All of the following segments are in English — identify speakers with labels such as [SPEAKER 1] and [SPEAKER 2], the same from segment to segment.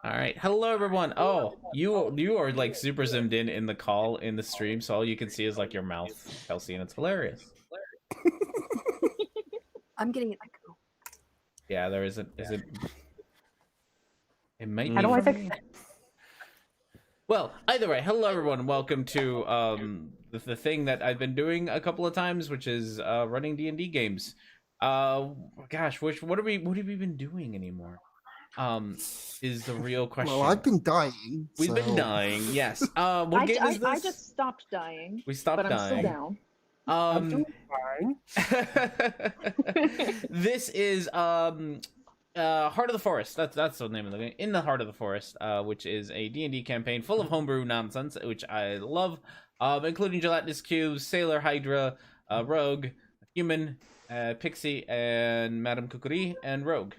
[SPEAKER 1] All right, hello everyone. Oh, you are like super zoomed in the call in the stream, so all you can see is like your mouth, Kelsey, and it's hilarious.
[SPEAKER 2] I'm getting an echo.
[SPEAKER 1] Yeah, there isn't. Is it? It might
[SPEAKER 2] How
[SPEAKER 1] be
[SPEAKER 2] do I
[SPEAKER 1] from
[SPEAKER 2] fix
[SPEAKER 1] me.
[SPEAKER 2] it?
[SPEAKER 1] Well, either way, hello everyone. Welcome to the thing that I've been doing a couple of times, which is running D&D games. Gosh, what have we been doing anymore? Is the real question.
[SPEAKER 3] Well, I've been dying.
[SPEAKER 1] We've been dying, yes. What game is this?
[SPEAKER 4] I just stopped dying.
[SPEAKER 1] We stopped
[SPEAKER 4] but I'm
[SPEAKER 1] dying.
[SPEAKER 4] still down.
[SPEAKER 3] I'm doing fine.
[SPEAKER 1] This is Heart of the Forest. That's the name of the game. In the Heart of the Forest, which is a D&D campaign full of homebrew nonsense, which I love, including gelatinous cubes, Sailor Hydra, Rogue, Human, Pixie, and Madame Kukuri, and Rogue.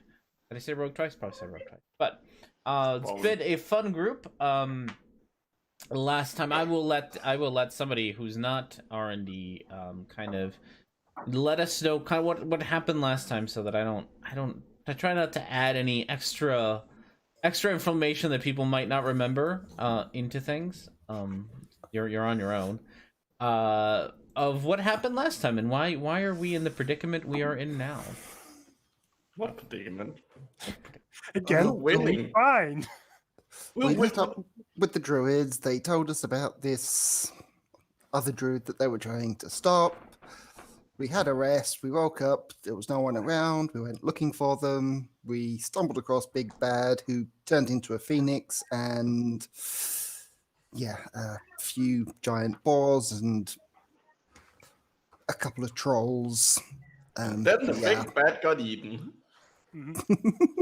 [SPEAKER 1] Did I say Rogue twice? Probably said Rogue twice. But it's been a fun group. Last time I will let somebody who's not R&D kind of let us know kind of what happened last time, so that I try not to add any extra information that people might not remember into things. You're on your own of what happened last time and why are we in the predicament we are in now.
[SPEAKER 5] What predicament?
[SPEAKER 3] Again,
[SPEAKER 5] winning.
[SPEAKER 3] Fine.
[SPEAKER 5] We'll
[SPEAKER 3] We met up with the druids. They told us about this other druid that they were trying to stop. We had a rest. We woke up. There was no one around. We went looking for them. We stumbled across Big Bad, who turned into a phoenix, and a few giant boars and a couple of trolls.
[SPEAKER 5] Then the big bad got eaten.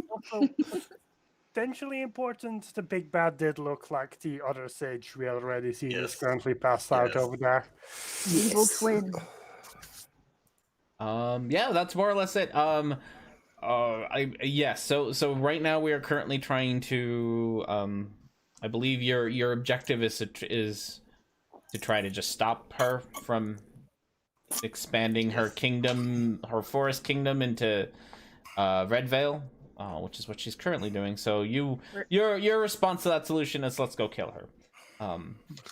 [SPEAKER 6] Also, potentially important, the big bad did look like the other sage we already see is
[SPEAKER 5] Yes.
[SPEAKER 6] currently passed out over there.
[SPEAKER 2] Evil twin.
[SPEAKER 1] Yeah, that's more or less it. So right now we are currently trying to I believe your objective is to try to just stop her from expanding her kingdom, her forest kingdom, into Red Vale, which is what she's currently doing. So your response to that solution is let's go kill her,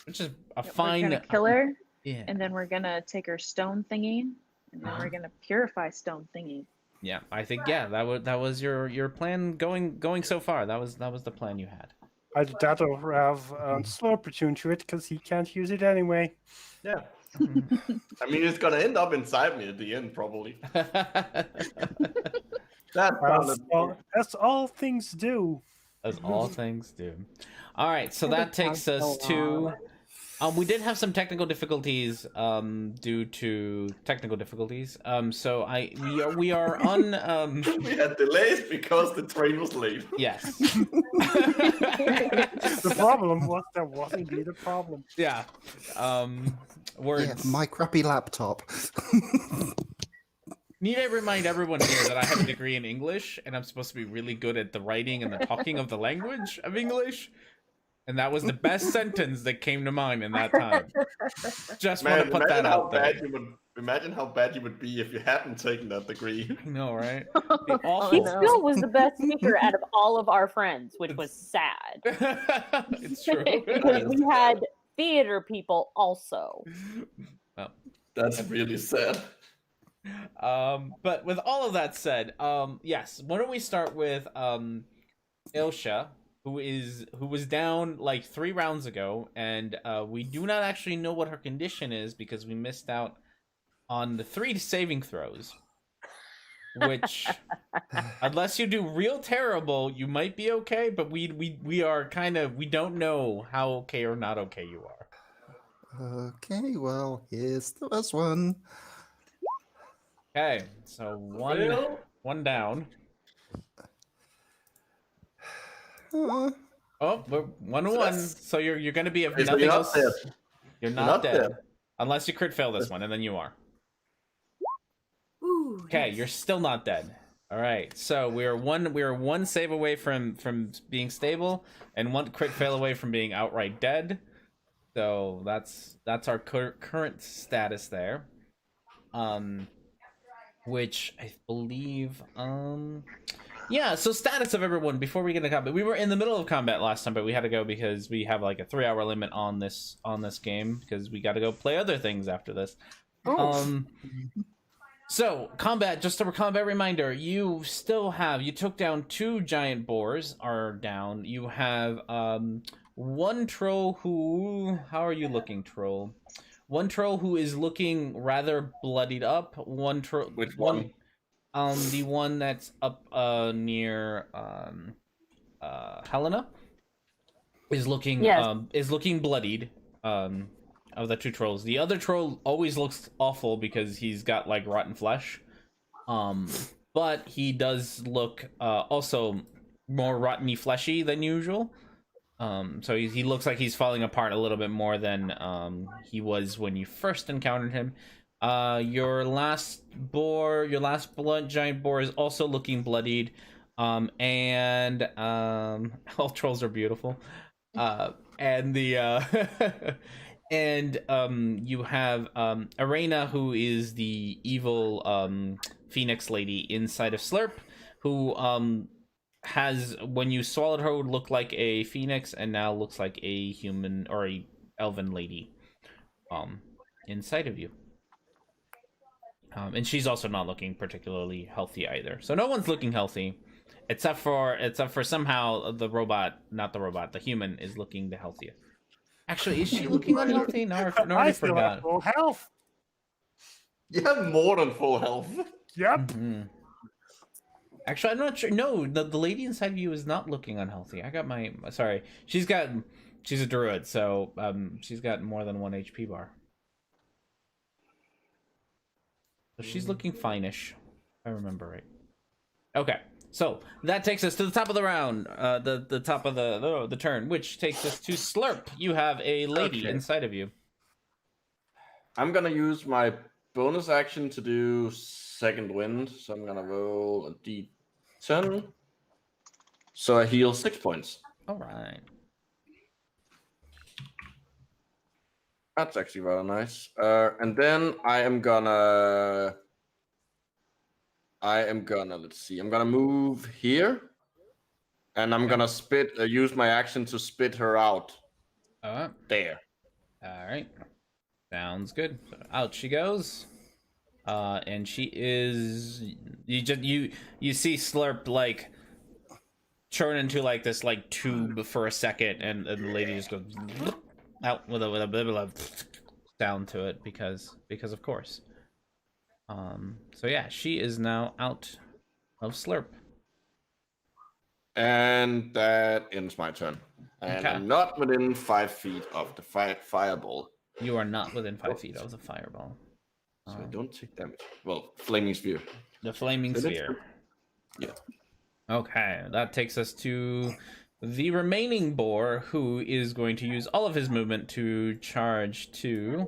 [SPEAKER 1] which is a fine.
[SPEAKER 4] We're gonna kill her,
[SPEAKER 1] Yeah.
[SPEAKER 4] and then we're gonna take her stone thingy, and then we're gonna purify stone thingy.
[SPEAKER 1] Yeah, I think that was your plan going so far. That was the plan you had.
[SPEAKER 6] Either that or have slow opportunity to it because he can't use it anyway.
[SPEAKER 5] Yeah. I mean, it's gonna end up inside me at the end, probably.
[SPEAKER 6] As all things do.
[SPEAKER 1] As all things do. All right, so that takes us to. We did have some technical difficulties due to technical difficulties. So we are on.
[SPEAKER 5] We had delays because the train was late.
[SPEAKER 1] Yes.
[SPEAKER 6] The problem was there was indeed a problem.
[SPEAKER 1] Yeah. Words.
[SPEAKER 3] Yeah, my crappy laptop.
[SPEAKER 1] Need I remind everyone here that I have a degree in English and I'm supposed to be really good at the writing and the talking of the language of English? And that was the best sentence that came to mind in that time. Just want to put that out there.
[SPEAKER 5] Imagine how bad you would be if you hadn't taken that degree.
[SPEAKER 1] I know, right?
[SPEAKER 7] He still was the best speaker out of all of our friends, which was sad.
[SPEAKER 1] It's true.
[SPEAKER 7] Because we had theater people also.
[SPEAKER 1] Well,
[SPEAKER 5] that's really sad.
[SPEAKER 1] But with all of that said, yes, why don't we start with Ilsha, who was down like 3 rounds ago, and we do not actually know what her condition is because we missed out on the 3 saving throws, which unless you do real terrible, you might be okay, but we are kind of, we don't know how okay or not okay you are.
[SPEAKER 3] Okay, well, here's the first one.
[SPEAKER 1] Okay, so one down. Oh, we're 1-1. So you're gonna be if
[SPEAKER 5] Okay, so
[SPEAKER 1] nothing
[SPEAKER 5] you're not
[SPEAKER 1] else.
[SPEAKER 5] dead.
[SPEAKER 1] You're not dead. Unless you crit fail this one, and then you are.
[SPEAKER 2] Ooh,
[SPEAKER 1] Okay,
[SPEAKER 2] yes.
[SPEAKER 1] you're still not dead. All right, so we are one save away from being stable, and 1 crit fail away from being outright dead. So that's our current status there. Which I believe Yeah, so status of everyone before we get into combat. We were in the middle of combat last time, but we had to go because we have like a 3-hour limit on this game because we got to go play other things after this. So combat, just a combat reminder, you took down 2 giant boars are down. You have one troll who, how are you looking, troll? One troll who is looking rather bloodied up. One troll.
[SPEAKER 5] Which one?
[SPEAKER 1] The one that's up near Helena is looking bloodied. Of the 2 trolls, the other troll always looks awful because he's got like rotten flesh. But he does look also more rotteny fleshy than usual. So he looks like he's falling apart a little bit more than he was when you first encountered him. Your last giant boar is also looking bloodied. And all trolls are beautiful. And the and you have Arena, who is the evil phoenix lady inside of Slurp, who has, when you swallowed her, would look like a phoenix and now looks like a human or a elven lady inside of you. And she's also not looking particularly healthy either. So no one's looking healthy except for somehow the human is looking the healthiest. Actually, is she looking unhealthy? No, I already
[SPEAKER 6] still
[SPEAKER 1] forgot.
[SPEAKER 6] have full health.
[SPEAKER 5] You have more than full health.
[SPEAKER 6] Yep.
[SPEAKER 1] Mm-hmm. Actually, I'm not sure. No, the lady inside of you is not looking unhealthy. I got my... Sorry. She's a druid, so she's got more than 1 HP bar. So she's looking fine-ish, if I remember right. Okay. So that takes us to the top of the round, the top of the turn, which takes us to Slurp. You have a lady inside of you.
[SPEAKER 5] I'm gonna use my bonus action to do second wind, so I'm gonna roll a d10. So I heal 6 points.
[SPEAKER 1] All right.
[SPEAKER 5] That's actually rather nice. And then I am gonna let's see. I'm gonna move here, and I'm gonna use my action to spit her out. There.
[SPEAKER 1] All right. Sounds good. So out she goes. And she is you see Slurp like turn into like this like tube for a second, and the lady just goes out with a bit of sound to it because of course. So yeah, she is now out of Slurp.
[SPEAKER 5] And that ends my turn. And
[SPEAKER 1] Okay.
[SPEAKER 5] I'm not within 5 feet of the fireball.
[SPEAKER 1] You are not within 5 feet of the fireball.
[SPEAKER 5] So I don't take damage. Well, flaming sphere.
[SPEAKER 1] The flaming
[SPEAKER 5] So that's
[SPEAKER 1] sphere.
[SPEAKER 5] good. Yeah.
[SPEAKER 1] Okay, that takes us to the remaining boar, who is going to use all of his movement to charge to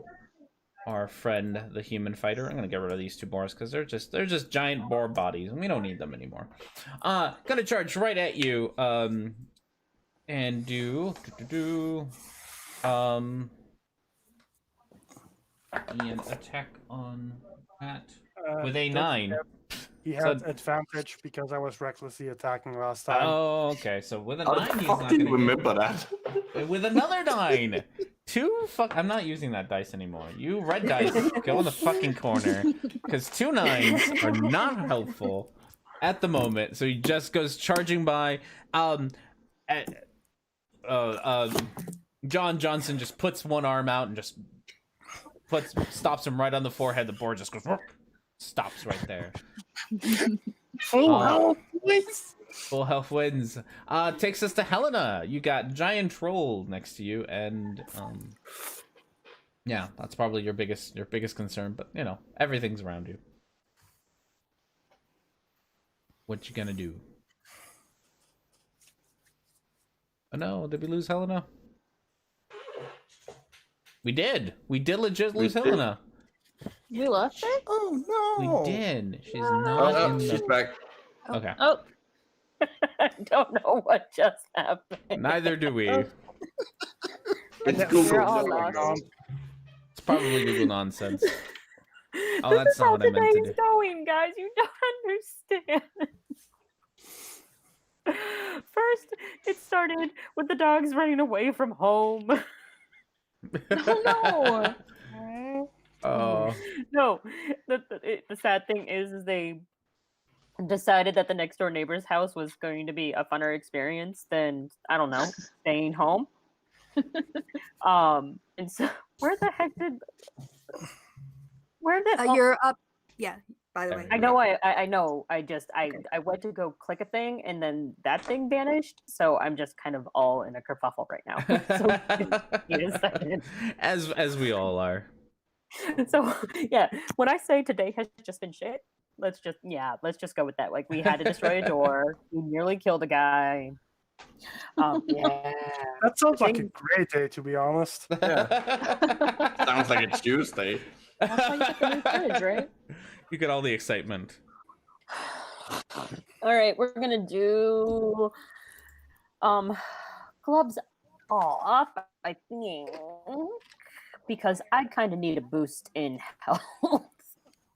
[SPEAKER 1] our friend, the human fighter. I'm gonna get rid of these 2 boars because they're just giant boar bodies, and we don't need them anymore. Gonna charge right at you, and do an attack on that with a 9.
[SPEAKER 6] He had advantage because I was recklessly attacking last time.
[SPEAKER 1] Oh, okay. So with a
[SPEAKER 5] How
[SPEAKER 1] 9,
[SPEAKER 5] the
[SPEAKER 1] he's
[SPEAKER 5] fuck
[SPEAKER 1] not
[SPEAKER 5] do you
[SPEAKER 1] gonna
[SPEAKER 5] remember that?
[SPEAKER 1] with another 9. 2 fuck. I'm not using that dice anymore. You red dice, go in the fucking corner, because 2 9s are not helpful at the moment. So he just goes charging by. John Johnson just puts one arm out and just stops him right on the forehead. The board just goes stops right there.
[SPEAKER 6] Full health wins.
[SPEAKER 1] Full health wins. Takes us to Helena. You got giant troll next to you, and yeah, that's probably your biggest concern. But you know, everything's around you. What you gonna do? Oh no, did we lose Helena? We did. We did legit lose Helena.
[SPEAKER 7] We lost it?
[SPEAKER 3] Oh no!
[SPEAKER 1] We did. She's not in
[SPEAKER 5] She's
[SPEAKER 1] the...
[SPEAKER 5] back.
[SPEAKER 1] Okay.
[SPEAKER 7] Oh. I don't know what just happened.
[SPEAKER 1] Neither do we.
[SPEAKER 5] It's
[SPEAKER 6] Yeah,
[SPEAKER 5] Google.
[SPEAKER 7] we're all
[SPEAKER 5] Never
[SPEAKER 7] lost.
[SPEAKER 5] mind.
[SPEAKER 1] It's probably Google nonsense. Oh,
[SPEAKER 7] This
[SPEAKER 1] that's
[SPEAKER 7] is how
[SPEAKER 1] not what I
[SPEAKER 7] the
[SPEAKER 1] meant to
[SPEAKER 7] day's
[SPEAKER 1] do.
[SPEAKER 7] going, guys. You don't understand. It started with the dogs running away from home.
[SPEAKER 4] Oh
[SPEAKER 1] Oh.
[SPEAKER 7] No, the sad thing is they decided that the next door neighbor's house was going to be a funner experience than, I don't know, staying home. And so where the heck did oh,
[SPEAKER 2] You're up. Yeah. By the
[SPEAKER 1] There
[SPEAKER 2] way.
[SPEAKER 1] we
[SPEAKER 7] I know I know. I went to go click a thing and then that thing vanished. So I'm just kind of all in a kerfuffle right now. So wait a second.
[SPEAKER 1] As we all are.
[SPEAKER 7] So yeah, when I say today has just been shit, let's just go with that. Like we had to destroy a door, we nearly killed a guy. Yeah.
[SPEAKER 6] That sounds like a
[SPEAKER 7] Thing-
[SPEAKER 6] great day, to be honest.
[SPEAKER 5] Sounds like it's Tuesday.
[SPEAKER 4] That's how you get the new fridge, right?
[SPEAKER 1] You get all the excitement.
[SPEAKER 7] All right, we're gonna do gloves off, I think, because I kind of need a boost in health.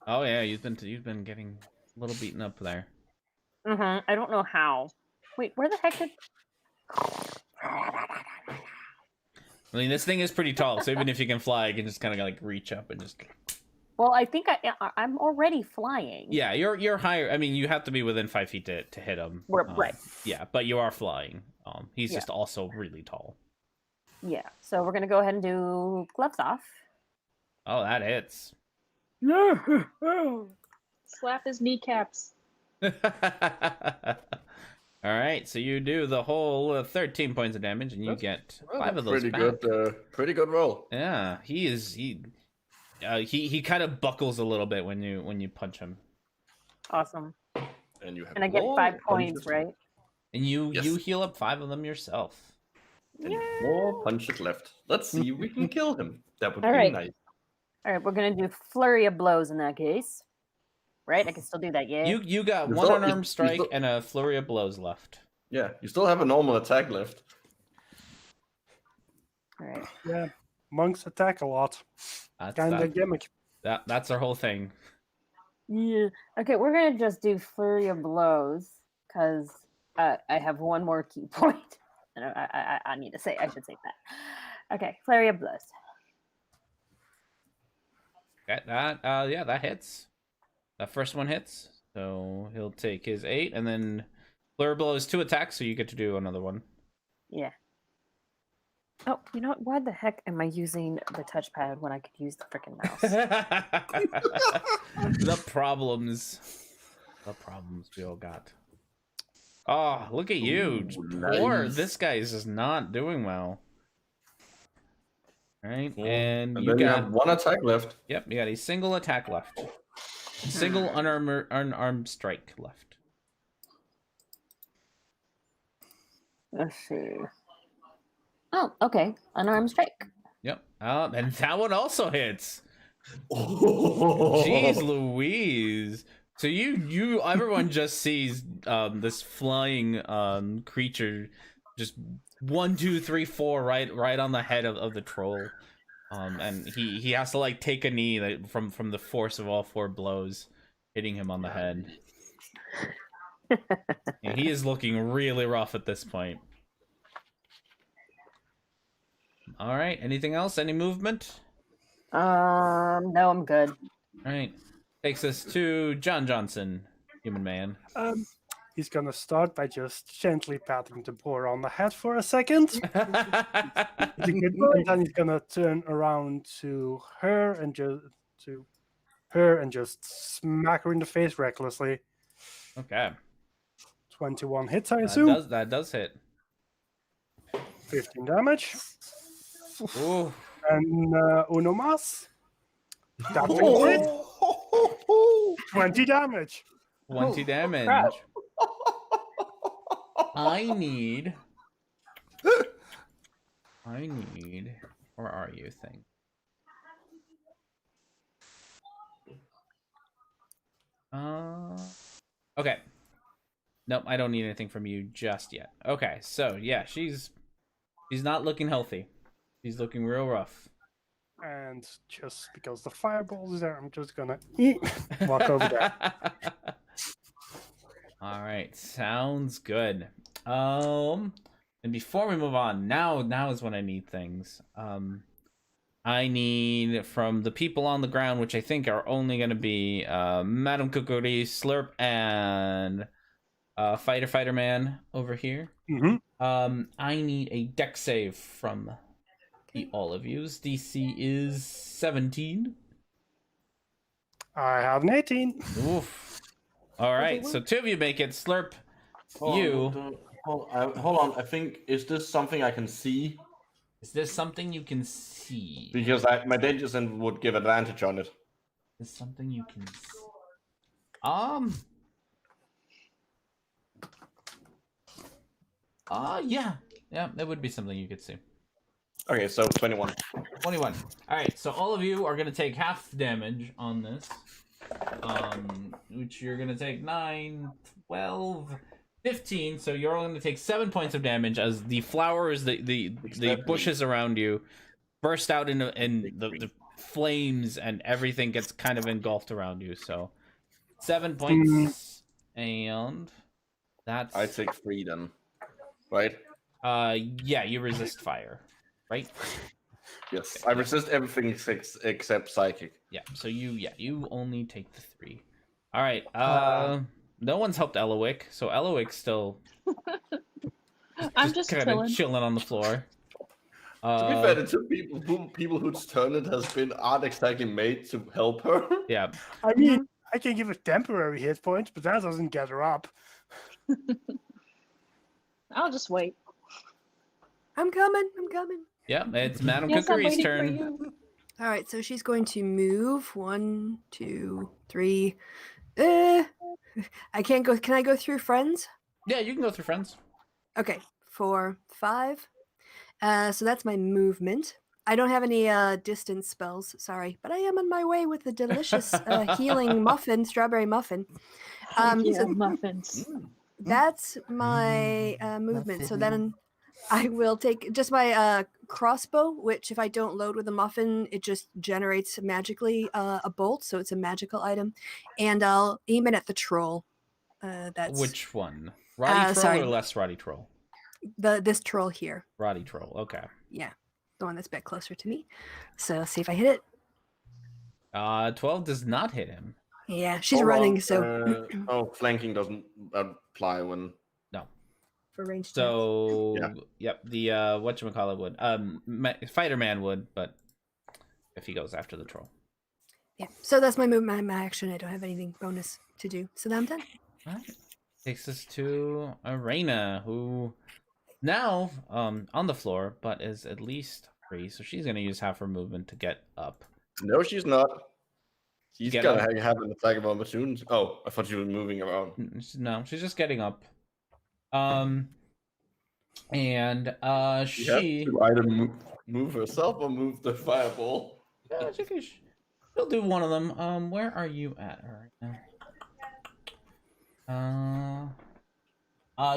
[SPEAKER 1] Oh yeah, you've been getting a little beaten up there.
[SPEAKER 7] I don't know how. Wait, where the heck did?
[SPEAKER 1] I mean, this thing is pretty tall, so even if you can fly, you can just kind of like reach up and just.
[SPEAKER 7] Well, I think I'm already flying.
[SPEAKER 1] Yeah, you're higher. I mean, you have to be within 5 feet to hit him.
[SPEAKER 7] Right.
[SPEAKER 1] Yeah, but you are flying. He's
[SPEAKER 7] Yeah.
[SPEAKER 1] just also really tall.
[SPEAKER 7] Yeah. So we're gonna go ahead and do gloves off.
[SPEAKER 1] Oh, that hits.
[SPEAKER 4] Slap his kneecaps.
[SPEAKER 1] All right, so you do the whole 13 points of damage, and you get 5 of those
[SPEAKER 5] Pretty
[SPEAKER 1] back.
[SPEAKER 5] good. Pretty good roll.
[SPEAKER 1] Yeah, he kind of buckles a little bit when you punch him,
[SPEAKER 7] Awesome.
[SPEAKER 5] And you have
[SPEAKER 7] And I get
[SPEAKER 5] more
[SPEAKER 7] 5 points,
[SPEAKER 5] punches-
[SPEAKER 7] right?
[SPEAKER 1] and you
[SPEAKER 5] Yes.
[SPEAKER 1] heal up 5 of them yourself.
[SPEAKER 5] And more punches left. Let's see if we can kill him. That would
[SPEAKER 7] All
[SPEAKER 5] be
[SPEAKER 7] right.
[SPEAKER 5] nice.
[SPEAKER 7] All right, we're gonna do flurry of blows in that case. Right? I can still do that, yeah.
[SPEAKER 1] You got
[SPEAKER 5] You
[SPEAKER 1] one
[SPEAKER 5] still-
[SPEAKER 1] unarmed
[SPEAKER 5] you
[SPEAKER 1] strike
[SPEAKER 5] still-
[SPEAKER 1] and a flurry of blows left.
[SPEAKER 5] Yeah, you still have a normal attack left.
[SPEAKER 7] All right.
[SPEAKER 6] Yeah, monks attack a lot.
[SPEAKER 1] That's
[SPEAKER 6] Kind of
[SPEAKER 1] that,
[SPEAKER 6] gimmick.
[SPEAKER 1] that's our whole thing.
[SPEAKER 7] Yeah. Okay, we're gonna just do flurry of blows because I have one more key point. And I need to say I should say that. Okay, flurry of blows.
[SPEAKER 1] Okay, that hits. That first one hits, so he'll take his 8, and then flurry of blows 2 attacks, so you get to do another one.
[SPEAKER 7] Yeah. Oh, you know what? Why the heck am I using the touchpad when I could use the freaking mouse?
[SPEAKER 1] The problems we all got. Oh, look at you.
[SPEAKER 5] Ooh,
[SPEAKER 1] Poor,
[SPEAKER 5] nice.
[SPEAKER 1] this guy is just not doing well. All right,
[SPEAKER 5] Yeah.
[SPEAKER 1] and
[SPEAKER 5] And
[SPEAKER 1] you
[SPEAKER 5] then you
[SPEAKER 1] got
[SPEAKER 5] have one attack left.
[SPEAKER 1] Yep, you got a single attack left. Single unarmed strike left.
[SPEAKER 7] Let's see. Oh, okay. Unarmed strike.
[SPEAKER 1] Yep. And that one also hits.
[SPEAKER 5] Oh.
[SPEAKER 1] Jeez Louise. So everyone just sees this flying creature just 1, 2, 3, 4 right on the head of the troll. And he has to like take a knee from the force of all 4 blows hitting him on the head. And he is looking really rough at this point. All right, anything else? Any movement?
[SPEAKER 7] No, I'm good.
[SPEAKER 1] All right. Takes us to John Johnson, human man.
[SPEAKER 6] He's gonna start by just gently patting the boar on the head for a second. And then he's gonna turn around to her and just smack her in the face recklessly.
[SPEAKER 1] Okay.
[SPEAKER 6] 21 hits, I assume.
[SPEAKER 1] That does hit.
[SPEAKER 6] 15 damage.
[SPEAKER 1] Ooh.
[SPEAKER 6] And uno más. That will hit. 20 damage.
[SPEAKER 1] 20 damage.
[SPEAKER 7] crap.
[SPEAKER 1] I need. Where are you, thing? Okay. Nope, I don't need anything from you just yet. Okay, so yeah, she's not looking healthy. She's looking real rough.
[SPEAKER 6] And just because the fireball is there, I'm just gonna walk over there.
[SPEAKER 1] All right, sounds good. And before we move on, now is when I need things. I need from the people on the ground, which I think are only going to be Madam Kukuri, Slurp, and Fighter Man over here. I need a deck save from all of yous. DC is 17.
[SPEAKER 6] I have an 18.
[SPEAKER 1] Oof. All right, so 2 of you make it. Slurp,
[SPEAKER 5] Hold on. I think, is this something I can see?
[SPEAKER 1] is this something you can see?
[SPEAKER 5] Because my danger sense would give advantage on it.
[SPEAKER 1] Is something you can see? Yeah, that would be something you could see.
[SPEAKER 5] Okay, so 21.
[SPEAKER 1] 21. All right, so all of you are gonna take half damage on this, which you're gonna take 9, 12, 15. So you're all gonna take 7 points of damage as the flowers, the bushes around you, burst out in the flames, and everything gets kind of engulfed around you. So 7 points, and that's.
[SPEAKER 5] I take 3 then, right?
[SPEAKER 1] Yeah, you resist fire, right?
[SPEAKER 5] Yes, I resist everything except psychic.
[SPEAKER 1] Yeah, so you only take the 3. All right. No one's helped Elowick, so Elowick's still.
[SPEAKER 4] I'm just
[SPEAKER 1] kind
[SPEAKER 4] chilling.
[SPEAKER 1] of chilling on the floor.
[SPEAKER 5] To be fair, the 2 people whose turn it has been aren't exactly made to help her.
[SPEAKER 1] Yeah.
[SPEAKER 6] I mean, I can give her temporary hit points, but that doesn't get her up.
[SPEAKER 4] I'll just wait.
[SPEAKER 2] I'm coming.
[SPEAKER 1] Yeah, it's Madam
[SPEAKER 4] Yes, I'm
[SPEAKER 1] Kukuri's
[SPEAKER 4] waiting for
[SPEAKER 1] turn.
[SPEAKER 4] you.
[SPEAKER 2] All right, so she's going to move 1, 2, 3. I can't go. Can I go through friends?
[SPEAKER 1] Yeah, you can go through friends.
[SPEAKER 2] Okay, 4, 5. So that's my movement. I don't have any distance spells, sorry, but I am on my way with the delicious healing muffin, strawberry muffin.
[SPEAKER 4] Yeah,
[SPEAKER 2] So
[SPEAKER 4] muffins.
[SPEAKER 2] that's my movement. So then I will take just my crossbow, which if I don't load with a muffin, it just generates magically a bolt, so it's a magical item, and I'll aim it at the troll. That's
[SPEAKER 1] Which one? Roddy troll
[SPEAKER 2] sorry.
[SPEAKER 1] or less Roddy troll?
[SPEAKER 2] this troll here.
[SPEAKER 1] Roddy troll. Okay.
[SPEAKER 2] Yeah, the one that's a bit closer to me. So see if I hit it.
[SPEAKER 1] 12 does not hit him.
[SPEAKER 2] Yeah, she's
[SPEAKER 5] Hold
[SPEAKER 2] running,
[SPEAKER 5] on,
[SPEAKER 2] so
[SPEAKER 5] flanking doesn't apply when.
[SPEAKER 2] for range.
[SPEAKER 1] So
[SPEAKER 5] Yeah.
[SPEAKER 1] yep, the whatchamacallit would. Fighter Man would, but if he goes after the troll.
[SPEAKER 2] Yeah, so that's my move, my action. I don't have anything bonus to do, so now I'm done.
[SPEAKER 1] All right. Takes us to Arena, who now on the floor, but is at least 3, so she's gonna use half her movement to get up.
[SPEAKER 5] No, she's not. She's
[SPEAKER 1] Get
[SPEAKER 5] gonna
[SPEAKER 1] up.
[SPEAKER 5] have an attack of opportunity. Oh, I thought you were moving around.
[SPEAKER 1] No, she's just getting up. And
[SPEAKER 5] She
[SPEAKER 1] she
[SPEAKER 5] has to either move herself or move the fireball.
[SPEAKER 1] yeah, she'll do one of them. Where are you at right now?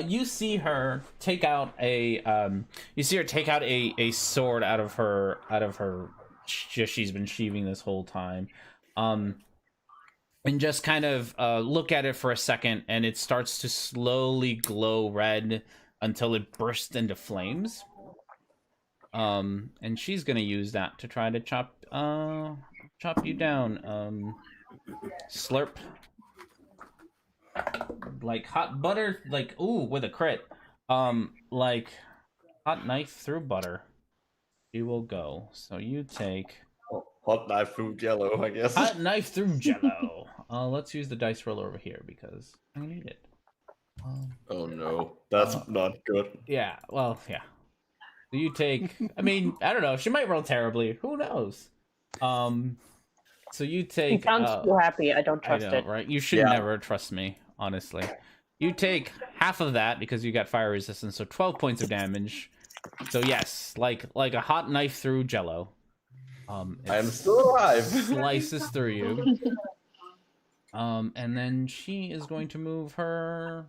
[SPEAKER 1] You see her take out a sword out of her she's been sheathing this whole time. And just kind of look at it for a second, and it starts to slowly glow red until it bursts into flames. And she's gonna use that to try to chop you down. Slurp. Like hot butter, like ooh, with a crit. Like hot knife through butter. She will go. So you take
[SPEAKER 5] Hot knife through jello, I guess.
[SPEAKER 1] hot knife through jello. Let's use the dice roller over here because I need it.
[SPEAKER 5] Oh no, that's not good.
[SPEAKER 1] Yeah, well, yeah. So you take. I mean, I don't know. She might roll terribly. Who knows? So you
[SPEAKER 7] He
[SPEAKER 1] take.
[SPEAKER 7] sounds too happy. I don't
[SPEAKER 1] I
[SPEAKER 7] trust
[SPEAKER 1] know,
[SPEAKER 7] it.
[SPEAKER 1] right? You should
[SPEAKER 5] Yeah.
[SPEAKER 1] never trust me, honestly. You take half of that because you got fire resistance, so 12 points of damage. So yes, like a hot knife through jello.
[SPEAKER 5] I am
[SPEAKER 1] it
[SPEAKER 5] still alive.
[SPEAKER 1] Slices through you. And then she is going to move her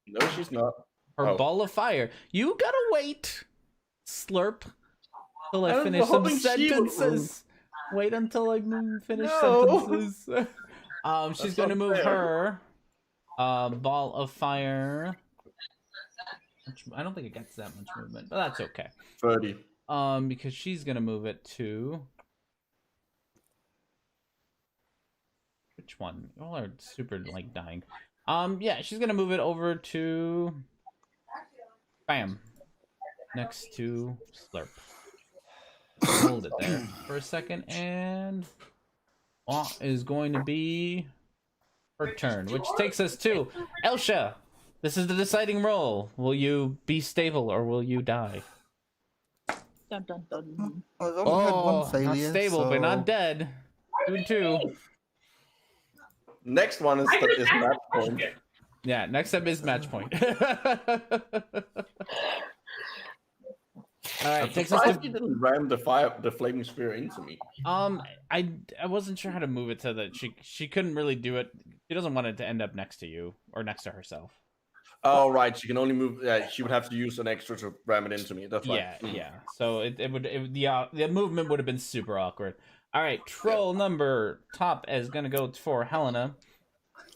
[SPEAKER 5] No, she's not. Oh.
[SPEAKER 1] ball of fire. You gotta wait, Slurp, till I
[SPEAKER 5] I was
[SPEAKER 1] finish some
[SPEAKER 5] hoping she would
[SPEAKER 1] sentences. Wait until I finish
[SPEAKER 5] No.
[SPEAKER 1] sentences. She's
[SPEAKER 5] That's
[SPEAKER 1] gonna
[SPEAKER 5] not
[SPEAKER 1] move
[SPEAKER 5] fair.
[SPEAKER 1] her ball of fire I don't think it gets that much movement, but that's okay.
[SPEAKER 5] 30.
[SPEAKER 1] Because she's gonna move it to which one? All are super like dying. Yeah, she's gonna move it over to bam, next to Slurp. Hold it there for a second, and is going to be her turn, which takes us to Elsha. This is the deciding roll. Will you be stable or will you die?
[SPEAKER 4] Dun, dun, dun.
[SPEAKER 3] I've only had one failure.
[SPEAKER 1] Not stable, but not dead. 2-2.
[SPEAKER 5] Next one is match point.
[SPEAKER 1] Yeah, next up is match point. All right, takes us
[SPEAKER 5] Surprised
[SPEAKER 1] to
[SPEAKER 5] you didn't ram the flaming spear into me.
[SPEAKER 1] I wasn't sure how to move it so that she couldn't really do it. She doesn't want it to end up next to you or next to herself.
[SPEAKER 5] Oh right, she can only move. Yeah, she would have to use an extra to ram it into me. That's right.
[SPEAKER 1] Yeah. So the movement would have been super awkward. All right, troll number top is gonna go for Helena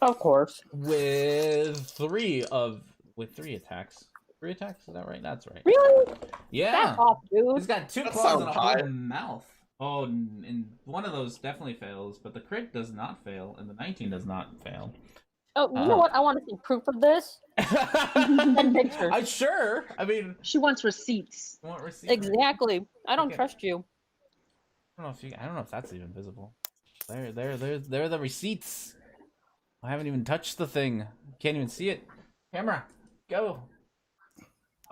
[SPEAKER 7] Of course.
[SPEAKER 1] with three attacks. 3 attacks? Is that right? That's right.
[SPEAKER 7] Really?
[SPEAKER 1] Yeah.
[SPEAKER 7] Back off, dude.
[SPEAKER 1] He's got 2
[SPEAKER 5] That
[SPEAKER 1] claws and a
[SPEAKER 5] sounds high.
[SPEAKER 1] whole mouth. Oh, and one of those definitely fails, but the crit does not fail, and the 19 does not fail.
[SPEAKER 7] Oh, you know what? I want to see proof of this. Send pictures.
[SPEAKER 1] I mean,
[SPEAKER 4] She wants receipts.
[SPEAKER 1] you want receipts?
[SPEAKER 7] Exactly. I don't
[SPEAKER 1] Okay.
[SPEAKER 7] trust you.
[SPEAKER 1] I don't know if that's even visible. There are the receipts. I haven't even touched the thing. Can't even see it. Camera, go.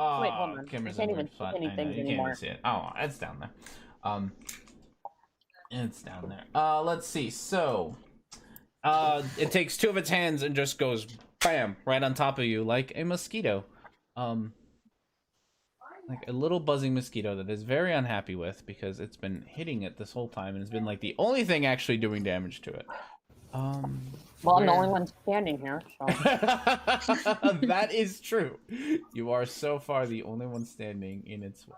[SPEAKER 1] Oh,
[SPEAKER 7] Wait, hold on.
[SPEAKER 1] Camera's
[SPEAKER 7] I can't
[SPEAKER 1] in
[SPEAKER 7] even
[SPEAKER 1] weird
[SPEAKER 7] see
[SPEAKER 1] spot. I know,
[SPEAKER 7] anything
[SPEAKER 1] you can't
[SPEAKER 7] anymore.
[SPEAKER 1] even see it. Oh, it's down there. It's down there. Let's see. So, it takes 2 of its hands and just goes bam right on top of you like a mosquito. Like a little buzzing mosquito that is very unhappy with because it's been hitting it this whole time and it's been like the only thing actually doing damage to it.
[SPEAKER 7] Well, I'm the only one standing here, so.
[SPEAKER 1] That is true. You are so far the only one standing in its way.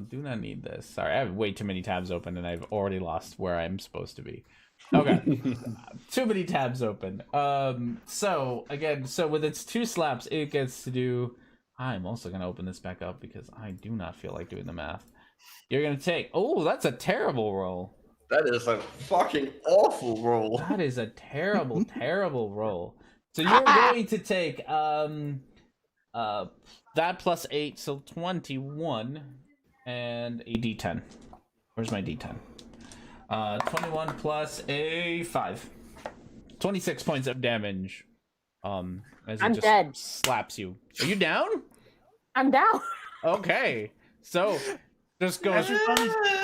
[SPEAKER 1] Do not need this. Sorry, I have way too many tabs open and I've already lost where I'm supposed to be. Okay. Too many tabs open. So with its 2 slaps, it gets to do... I'm also going to open this back up because I do not feel like doing the math. You're going to take... Oh, that's a terrible roll.
[SPEAKER 5] That is a fucking awful roll.
[SPEAKER 1] That is a terrible, terrible roll. So you're going to take that plus 8, so 21, and a d10. Where's my d10? 21 plus a 5. 26 points of damage. As it
[SPEAKER 7] I'm
[SPEAKER 1] just
[SPEAKER 7] dead.
[SPEAKER 1] slaps you. Are you down?
[SPEAKER 7] I'm down.
[SPEAKER 1] Okay. So just goes,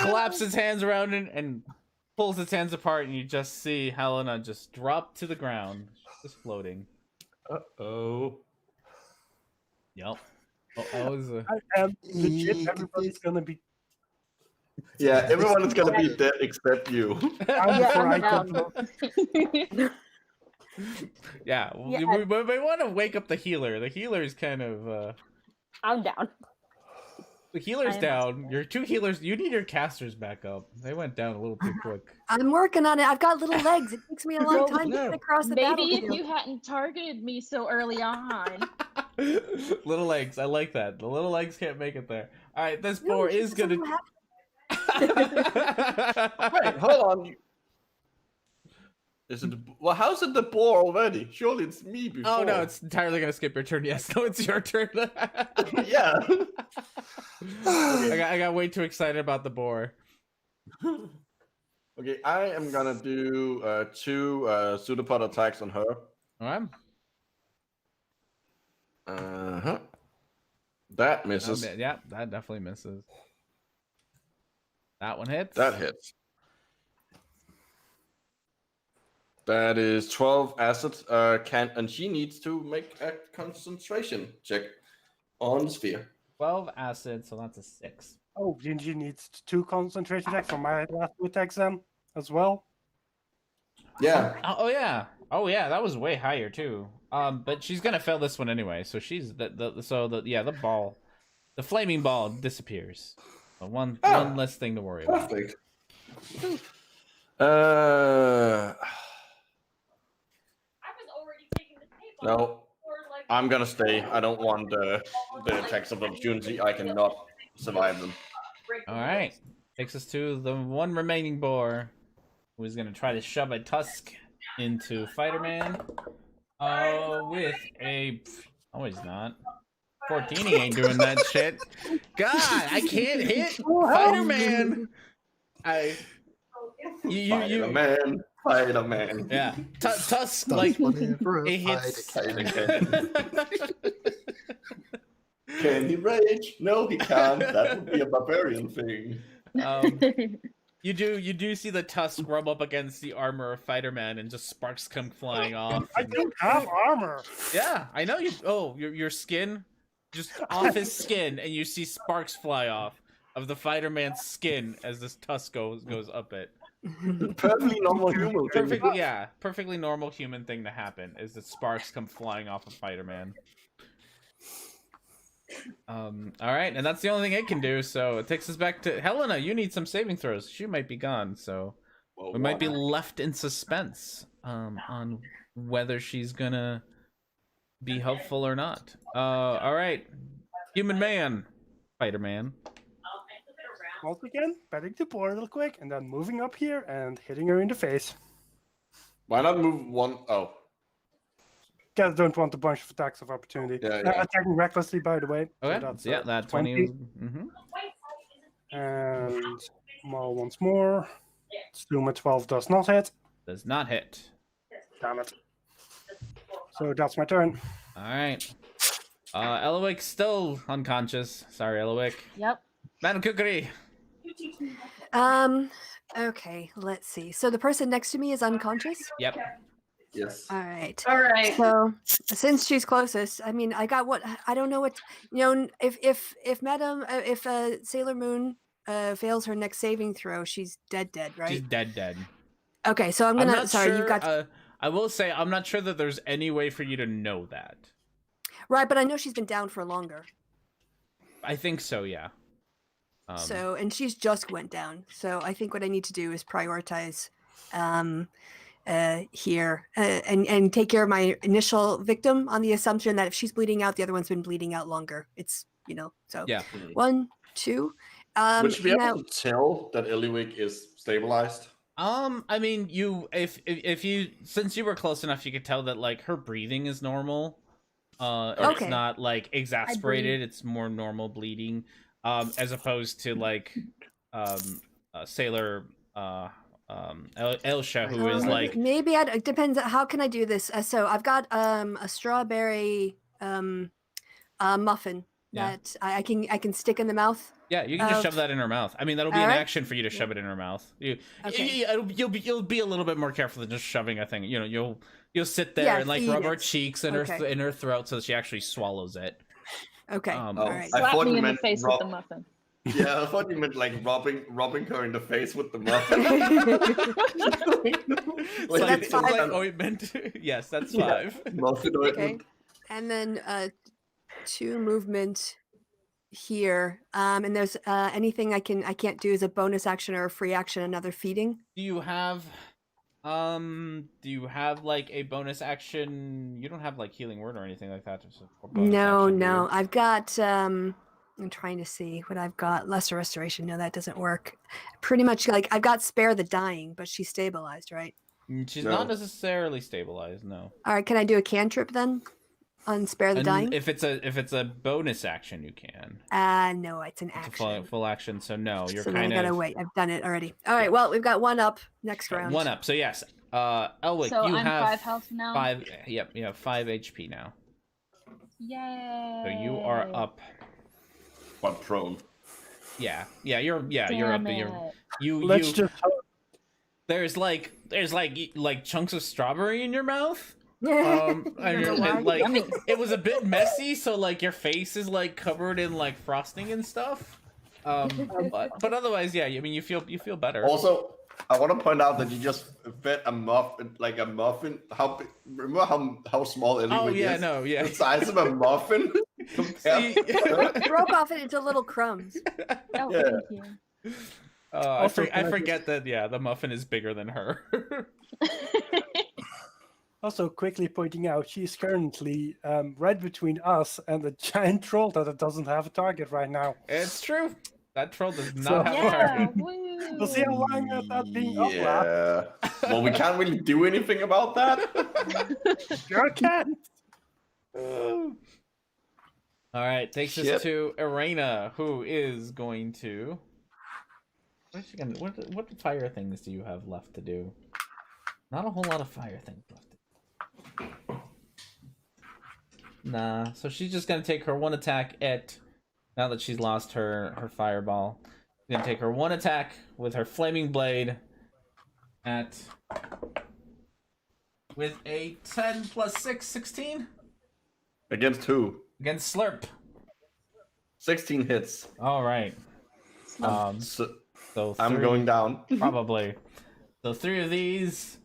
[SPEAKER 1] claps its hands around it and pulls its hands apart, and you just see Helena just drop to the ground, just floating.
[SPEAKER 5] Uh-oh.
[SPEAKER 1] Yep. Is a...
[SPEAKER 6] Legit, everybody's gonna be.
[SPEAKER 5] Yeah, everyone is gonna be dead except you.
[SPEAKER 7] I'm down.
[SPEAKER 1] Yeah,
[SPEAKER 7] Yeah.
[SPEAKER 1] we want to wake up the healer. The healer's kind of
[SPEAKER 7] I'm down.
[SPEAKER 1] the healer's
[SPEAKER 7] I am
[SPEAKER 1] down. Your 2 healers, you need your casters back up. They went down a little too quick.
[SPEAKER 2] I'm working on it. I've got little legs. It takes me a long time to
[SPEAKER 1] No.
[SPEAKER 2] get across the
[SPEAKER 4] Maybe if
[SPEAKER 2] battlefield.
[SPEAKER 4] you hadn't targeted me so early on.
[SPEAKER 1] Little legs, I like that. The little legs can't make it there. All right, this
[SPEAKER 2] No,
[SPEAKER 1] boar
[SPEAKER 2] it's
[SPEAKER 1] is
[SPEAKER 2] just
[SPEAKER 1] gonna.
[SPEAKER 2] something
[SPEAKER 5] Wait, hold on. Is it well? How's it the boar already? Surely it's me before.
[SPEAKER 1] Oh no, it's entirely gonna skip your turn. Yes, no, it's your turn.
[SPEAKER 5] Yeah.
[SPEAKER 1] I got way too excited about the boar.
[SPEAKER 5] Okay, I am gonna do 2 pseudopod attacks on her.
[SPEAKER 1] All right.
[SPEAKER 5] Uh-huh. That misses.
[SPEAKER 1] Yeah, that definitely misses. That one hits.
[SPEAKER 5] That hits. That is 12 acid. And she needs to make a concentration check on the sphere.
[SPEAKER 1] 12 acid, so that's a 6.
[SPEAKER 6] Oh, Gingy needs 2 concentration checks for my last 2 attacks then, as well.
[SPEAKER 5] Yeah.
[SPEAKER 1] Oh yeah. Oh yeah, that was way higher too. But she's gonna fail this one anyway. So she's the ball, the flaming ball disappears. So one less thing to worry about.
[SPEAKER 5] Perfect.
[SPEAKER 7] I was already taking the tape
[SPEAKER 5] No. I'm gonna stay. I don't want the attacks of opportunity. I cannot survive them.
[SPEAKER 1] All right. Takes us to the one remaining boar, who is gonna try to shove a tusk into Fighter-Man. With a... Oh, he's not. 14, he ain't doing that shit. God, I can't hit Fighter-Man.
[SPEAKER 5] Spider-Man, Spider-Man.
[SPEAKER 1] Yeah. Tusk, like, it hits...
[SPEAKER 5] Can he rage? No, he can't. That would be a barbarian thing.
[SPEAKER 1] You do see the tusk rub up against the armor of Fighter-Man, and just sparks come flying off.
[SPEAKER 6] I don't have armor.
[SPEAKER 1] Yeah, I know you. Oh, your skin, just off his skin, and you see sparks fly off of the Fighter-Man's skin as this tusk goes up it.
[SPEAKER 5] Perfectly normal human.
[SPEAKER 1] Perfectly normal human thing to happen is that sparks come flying off of Fighter-Man. All right, and that's the only thing it can do. So it takes us back to Helena. You need some saving throws. She might be gone, so we might be left in suspense on whether she's gonna be helpful or not. All right, human man, Fighter-Man.
[SPEAKER 6] Once again, betting the board real quick, and then moving up here and hitting her in the face.
[SPEAKER 5] Why not move one? Oh.
[SPEAKER 6] Guys don't want a bunch of attacks of opportunity.
[SPEAKER 5] Yeah.
[SPEAKER 6] Attacking recklessly, by the way.
[SPEAKER 1] Okay,
[SPEAKER 6] So that's,
[SPEAKER 1] that 20.
[SPEAKER 6] And Maul once more. Zoom at 12 does not hit.
[SPEAKER 1] Does not hit.
[SPEAKER 6] Damn it. So that's my turn.
[SPEAKER 1] All right. Elowick's still unconscious. Sorry, Elowick.
[SPEAKER 7] Yep.
[SPEAKER 1] Madam Kukri.
[SPEAKER 2] Okay, let's see. So the person next to me is unconscious?
[SPEAKER 1] Yep.
[SPEAKER 5] Yes.
[SPEAKER 2] All right.
[SPEAKER 8] All right.
[SPEAKER 2] So since she's closest, I mean, I got what I don't know what if Sailor Moon fails her next saving throw, she's dead, right?
[SPEAKER 1] She's dead.
[SPEAKER 2] Okay, so I'm gonna.
[SPEAKER 1] not
[SPEAKER 2] Sorry,
[SPEAKER 1] sure,
[SPEAKER 2] you've got.
[SPEAKER 1] I will say I'm not sure that there's any way for you to know that.
[SPEAKER 2] Right, but I know she's been down for longer.
[SPEAKER 1] I think so. Yeah.
[SPEAKER 2] So and she's just went down. So I think what I need to do is prioritize. Here and take care of my initial victim on the assumption that if she's bleeding out, the other one's been bleeding out longer. It's so
[SPEAKER 1] yeah.
[SPEAKER 2] 1, 2.
[SPEAKER 5] Would you be able to tell that Eliwick is stabilized?
[SPEAKER 1] I mean, if you since you were close enough, you could tell that like her breathing is normal. It's not like exasperated. It's more normal bleeding, as opposed to like Sailor. Elsha, who is like
[SPEAKER 2] maybe it depends. How can I do this? So I've got a strawberry muffin that I can stick in the mouth.
[SPEAKER 1] Yeah, you can just shove that in her mouth. I mean, that'll be an action for you to shove it in her mouth. You'll be a little bit more careful than just shoving a thing. You'll sit there and like rub her cheeks and her throat so that she actually swallows it.
[SPEAKER 2] Okay. All right.
[SPEAKER 4] Slap me in the face with the muffin.
[SPEAKER 5] Yeah, I thought you meant like rubbing her in the face with the muffin.
[SPEAKER 2] So that's 5.
[SPEAKER 1] Like ointment. Yes, that's 5.
[SPEAKER 5] Muffin ointment.
[SPEAKER 2] Okay. And then 2 movement here. And there's anything I can't do as a bonus action or a free action, another feeding.
[SPEAKER 1] Do you have like a bonus action? You don't have like healing word or anything like that.
[SPEAKER 2] No. I've got I'm trying to see what I've got. Lesser restoration. No, that doesn't work. Pretty much like I've got spare the dying, but she's stabilized, right?
[SPEAKER 1] She's not necessarily stabilized, no.
[SPEAKER 2] All right, can I do a cantrip then on spare the dying?
[SPEAKER 1] If it's a bonus action, you can.
[SPEAKER 2] No, it's an action.
[SPEAKER 1] It's a full action, so no, you're
[SPEAKER 2] so
[SPEAKER 1] kind
[SPEAKER 2] then I gotta wait. I've done it already. All right, well, we've got 1 up next round.
[SPEAKER 1] 1 up. So yes, Elwick,
[SPEAKER 7] so
[SPEAKER 1] you
[SPEAKER 7] I'm
[SPEAKER 1] have
[SPEAKER 7] 5 health now.
[SPEAKER 1] 5. Yep, you have 5 HP now.
[SPEAKER 7] Yay!
[SPEAKER 1] So you are up.
[SPEAKER 5] But prone.
[SPEAKER 1] Yeah, you're up.
[SPEAKER 6] Let's just
[SPEAKER 1] There's like chunks of strawberry in your mouth.
[SPEAKER 2] and
[SPEAKER 1] like it was a bit messy, so like your face is like covered in like frosting and stuff. But otherwise, yeah. I mean, you feel better.
[SPEAKER 5] Also, I want to point out that you just fed a muffin. Remember how small Eliwick is?
[SPEAKER 1] Oh yeah, no, yeah.
[SPEAKER 5] The size of a muffin.
[SPEAKER 2] broke off it into little crumbs.
[SPEAKER 7] Oh,
[SPEAKER 5] Yeah.
[SPEAKER 7] thank you.
[SPEAKER 1] I forget that. Yeah, the muffin is bigger than her.
[SPEAKER 6] Also, quickly pointing out, she's currently right between us and a giant troll that doesn't have a target right now.
[SPEAKER 1] It's true. That troll does
[SPEAKER 6] So-
[SPEAKER 1] not have a
[SPEAKER 4] Yeah,
[SPEAKER 1] target.
[SPEAKER 4] woo!
[SPEAKER 6] We'll see how long that being up lasts.
[SPEAKER 5] Yeah. Well, we can't really do anything about that.
[SPEAKER 6] Sure can.
[SPEAKER 1] All right, takes us
[SPEAKER 5] Shit.
[SPEAKER 1] to Irena, who is going to. What is she gonna? What fire things do you have left to do? Not a whole lot of fire things left. Nah, so she's just gonna take her one attack at. Now that she's lost her fireball, she's gonna take her one attack with her flaming blade at. With a 10 plus 6, 16
[SPEAKER 5] Against who?
[SPEAKER 1] against Slurp.
[SPEAKER 5] 16 hits.
[SPEAKER 1] All right.
[SPEAKER 5] So
[SPEAKER 1] So
[SPEAKER 5] I'm
[SPEAKER 1] three-
[SPEAKER 5] going down.
[SPEAKER 1] probably. So 3 of these.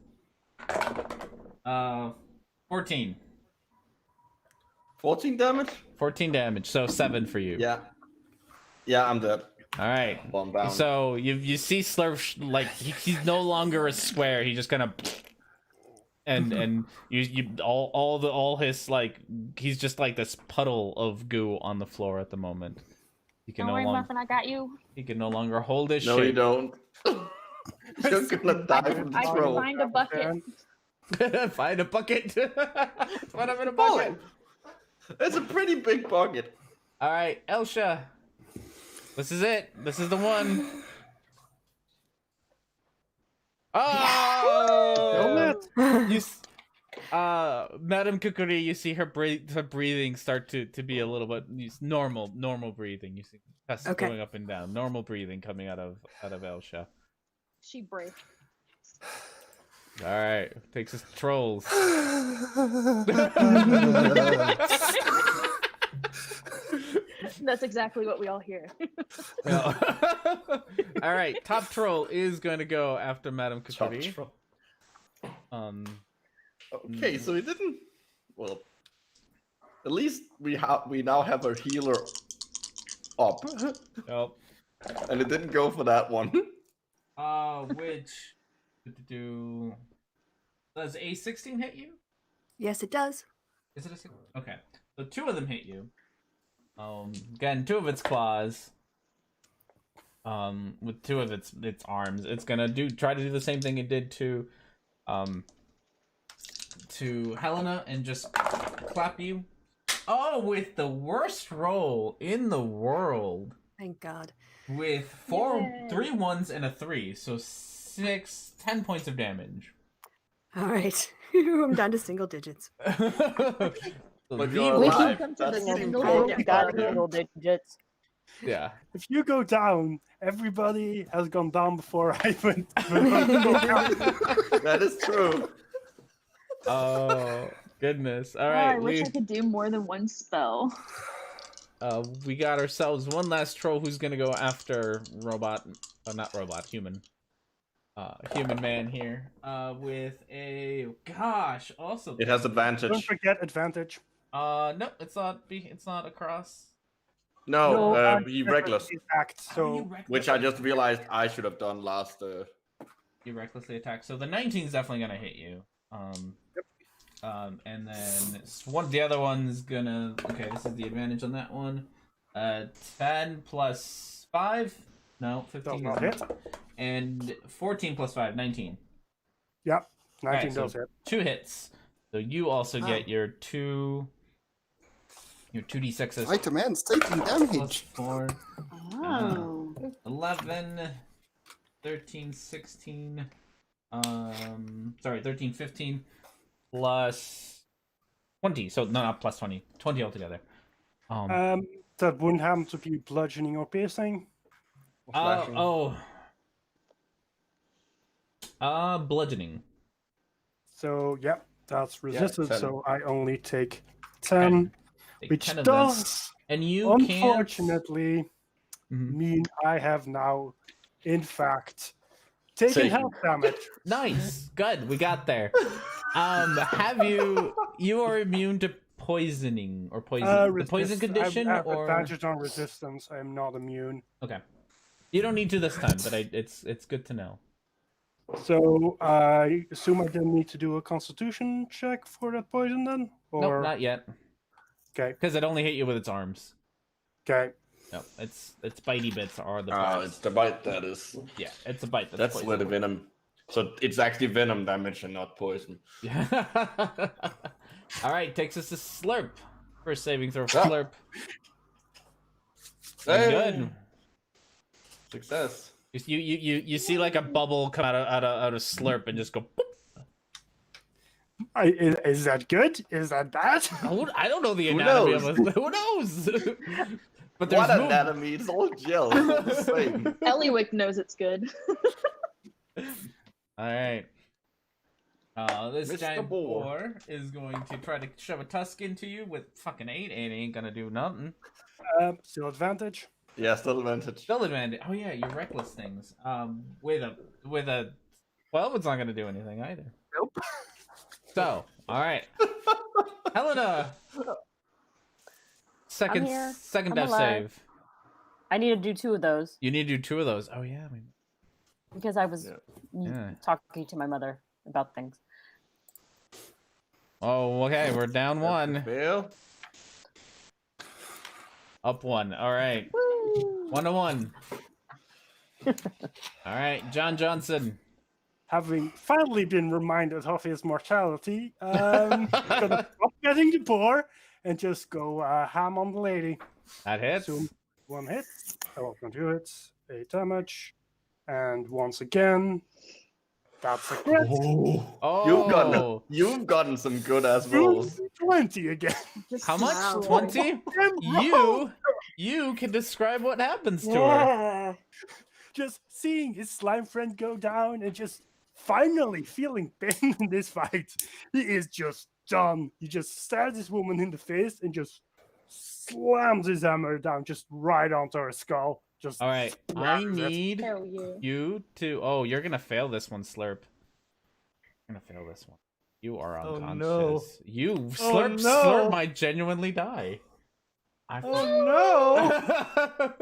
[SPEAKER 1] 14.
[SPEAKER 5] 14 damage?
[SPEAKER 1] 14 damage. So 7 for you.
[SPEAKER 5] Yeah. Yeah, I'm dead.
[SPEAKER 1] All right.
[SPEAKER 5] Well, I'm down.
[SPEAKER 1] So you see Slurp like he's no longer a square. He just kind of and you all his like he's just like this puddle of goo on the floor at the moment. He can
[SPEAKER 4] Don't
[SPEAKER 1] no
[SPEAKER 4] worry,
[SPEAKER 1] longer
[SPEAKER 4] Muffin, I got you.
[SPEAKER 1] he can no longer hold his
[SPEAKER 5] No, you
[SPEAKER 1] shape.
[SPEAKER 5] don't. You're gonna die from the
[SPEAKER 4] I can
[SPEAKER 5] troll.
[SPEAKER 4] find a bucket.
[SPEAKER 1] Find a bucket. Find him in a
[SPEAKER 5] Bullet.
[SPEAKER 1] bucket.
[SPEAKER 5] It's a pretty big bucket.
[SPEAKER 1] All right, Elsha. This is it. This is the one. Oh! Madame Kukuri, you see her breathing start to be a little bit normal breathing. You see chest
[SPEAKER 2] Okay.
[SPEAKER 1] going up and down. Normal breathing coming out of Elsha.
[SPEAKER 4] She breaks.
[SPEAKER 1] All right, takes us to trolls.
[SPEAKER 4] That's exactly what we all hear.
[SPEAKER 1] All right, top troll is going to go after Madame Kukuri.
[SPEAKER 5] Okay, so he didn't. Well, at least we now have a healer up,
[SPEAKER 1] Oh,
[SPEAKER 5] and it didn't go for that one.
[SPEAKER 1] which does a 16 hit you?
[SPEAKER 2] Yes, it does.
[SPEAKER 1] Is it a 16? Okay, so 2 of them hit you. Again, 2 of its claws. With 2 of its arms, it's gonna try to do the same thing it did to Helena and just clap you. Oh, with the worst roll in the world.
[SPEAKER 2] Thank God.
[SPEAKER 1] With
[SPEAKER 4] Yay.
[SPEAKER 1] 3 1s and a 3, so 10 points of damage.
[SPEAKER 2] All right. I'm down to single digits.
[SPEAKER 1] So
[SPEAKER 5] But
[SPEAKER 1] the-
[SPEAKER 5] you're
[SPEAKER 7] We
[SPEAKER 5] alive.
[SPEAKER 4] come to
[SPEAKER 5] That's
[SPEAKER 4] the
[SPEAKER 5] the
[SPEAKER 4] single
[SPEAKER 5] important
[SPEAKER 4] digit
[SPEAKER 7] got
[SPEAKER 5] part here.
[SPEAKER 7] single digits.
[SPEAKER 1] yeah.
[SPEAKER 6] If you go down, everybody has gone down before I went.
[SPEAKER 5] That is true.
[SPEAKER 1] Oh goodness! All
[SPEAKER 4] Oh,
[SPEAKER 1] right,
[SPEAKER 4] I wish I could do more than one spell.
[SPEAKER 1] we got ourselves one last troll who's gonna go after not robot, human. Human man here. With a also.
[SPEAKER 5] It has
[SPEAKER 6] Don't
[SPEAKER 5] advantage.
[SPEAKER 6] forget advantage.
[SPEAKER 1] No, it's not. It's not across.
[SPEAKER 5] No,
[SPEAKER 6] No,
[SPEAKER 5] he reckless,
[SPEAKER 6] Act,
[SPEAKER 1] Oh,
[SPEAKER 6] so
[SPEAKER 1] you reckless-
[SPEAKER 5] which I just realized I should have done last.
[SPEAKER 1] You recklessly attack. So the 19 is definitely gonna hit you. And then the other one's gonna. Okay, this is the advantage on that one. 10 plus 5. No, 15.
[SPEAKER 6] does not
[SPEAKER 1] is-
[SPEAKER 6] hit.
[SPEAKER 1] And 14 plus 5, 19.
[SPEAKER 6] Yep, 19
[SPEAKER 1] Alright, so
[SPEAKER 6] does hit.
[SPEAKER 1] 2 hits. So you also
[SPEAKER 2] Oh.
[SPEAKER 1] get your 2d6s.
[SPEAKER 3] Fighter man's taking
[SPEAKER 1] Plus
[SPEAKER 3] damage.
[SPEAKER 1] 4,
[SPEAKER 4] Oh.
[SPEAKER 1] 11, 13, 16. 13, 15 plus 20. So no, not plus 20. 20 altogether.
[SPEAKER 6] That wouldn't happen to be bludgeoning or piercing.
[SPEAKER 1] Bludgeoning.
[SPEAKER 6] So, yep, that's resisted.
[SPEAKER 5] 10.
[SPEAKER 6] So I only take 10,
[SPEAKER 1] Take
[SPEAKER 6] which
[SPEAKER 1] 10 of them.
[SPEAKER 6] does
[SPEAKER 1] And you can't.
[SPEAKER 6] unfortunately
[SPEAKER 1] Mhm.
[SPEAKER 6] mean I have now, in fact, taken
[SPEAKER 5] Taken.
[SPEAKER 6] health damage.
[SPEAKER 1] Nice. Good. We got there. Have you are immune to poisoning or poison the poison condition
[SPEAKER 6] I have
[SPEAKER 1] or
[SPEAKER 6] advantage on resistance. I am not immune.
[SPEAKER 1] okay. You don't need to this time, but it's good to know.
[SPEAKER 6] So I assume I then need to do a Constitution check for that poison then,
[SPEAKER 1] Nope,
[SPEAKER 6] or
[SPEAKER 1] not yet.
[SPEAKER 6] okay,
[SPEAKER 1] Because it only hit you with its arms.
[SPEAKER 6] okay.
[SPEAKER 1] No, its bitey bits are the
[SPEAKER 5] Oh,
[SPEAKER 1] parts.
[SPEAKER 5] it's the bite that is.
[SPEAKER 1] Yeah, it's a bite.
[SPEAKER 5] That's where the
[SPEAKER 1] poison.
[SPEAKER 5] venom. So it's actually venom damage and not poison.
[SPEAKER 1] Yeah. All right, takes us to Slurp. First saving throw for
[SPEAKER 5] Ah.
[SPEAKER 1] Slurp.
[SPEAKER 5] Hey!
[SPEAKER 1] Good.
[SPEAKER 5] Success.
[SPEAKER 1] You see like a bubble come out of Slurp and just go. Boop.
[SPEAKER 6] Is that good? Is that bad?
[SPEAKER 1] I don't know the
[SPEAKER 5] Who
[SPEAKER 1] anatomy
[SPEAKER 5] knows?
[SPEAKER 1] of a. Who knows? But there's
[SPEAKER 5] What
[SPEAKER 1] movement.
[SPEAKER 5] anatomy? It's all gel. It's all the same.
[SPEAKER 4] Eliwick knows it's good.
[SPEAKER 1] All right. This
[SPEAKER 5] Mr.
[SPEAKER 1] giant
[SPEAKER 5] Boar.
[SPEAKER 1] boar is going to try to shove a tusk into you with fucking 8. 8 ain't gonna do nothing.
[SPEAKER 6] Still advantage.
[SPEAKER 5] Yeah, still advantage.
[SPEAKER 1] Still advantage. Oh yeah, your reckless things. With a 12, it's not gonna do anything either.
[SPEAKER 3] Nope.
[SPEAKER 1] So, all right, Helena. Second
[SPEAKER 7] here.
[SPEAKER 1] second
[SPEAKER 7] I'm
[SPEAKER 1] death
[SPEAKER 7] alive.
[SPEAKER 1] save.
[SPEAKER 7] I need to do 2 of those
[SPEAKER 1] You need to do 2 of those. Oh yeah, I mean,
[SPEAKER 7] because I was
[SPEAKER 1] Yeah.
[SPEAKER 7] talking to my mother about things.
[SPEAKER 1] oh okay, we're down 1,
[SPEAKER 5] Fail.
[SPEAKER 1] up 1. All right, 1 to 1. All right, John Johnson.
[SPEAKER 6] Having finally been reminded of his mortality, gonna stop getting the boar and just go ham on the lady.
[SPEAKER 1] That hits.
[SPEAKER 6] So 1 hit, I will do it, 8 damage, and once again, that's a crit.
[SPEAKER 1] Oh,
[SPEAKER 5] You've gotten some good ass rolls.
[SPEAKER 6] 20 again.
[SPEAKER 1] how much?
[SPEAKER 2] Wow.
[SPEAKER 1] 20? You can describe what happens to her.
[SPEAKER 2] Yeah.
[SPEAKER 6] Just seeing his slime friend go down and just finally feeling pain in this fight. He is just done. He just stares this woman in the face and just slams his hammer down just right onto her skull. Just
[SPEAKER 1] All right, I need
[SPEAKER 4] Hell yeah.
[SPEAKER 1] you to. Oh, you're gonna fail this one, Slurp. You're gonna fail this one. You are
[SPEAKER 6] Oh,
[SPEAKER 1] unconscious.
[SPEAKER 6] no.
[SPEAKER 1] You
[SPEAKER 6] Oh,
[SPEAKER 1] Slurp.
[SPEAKER 6] no.
[SPEAKER 1] Slurp might genuinely die.
[SPEAKER 6] Oh no!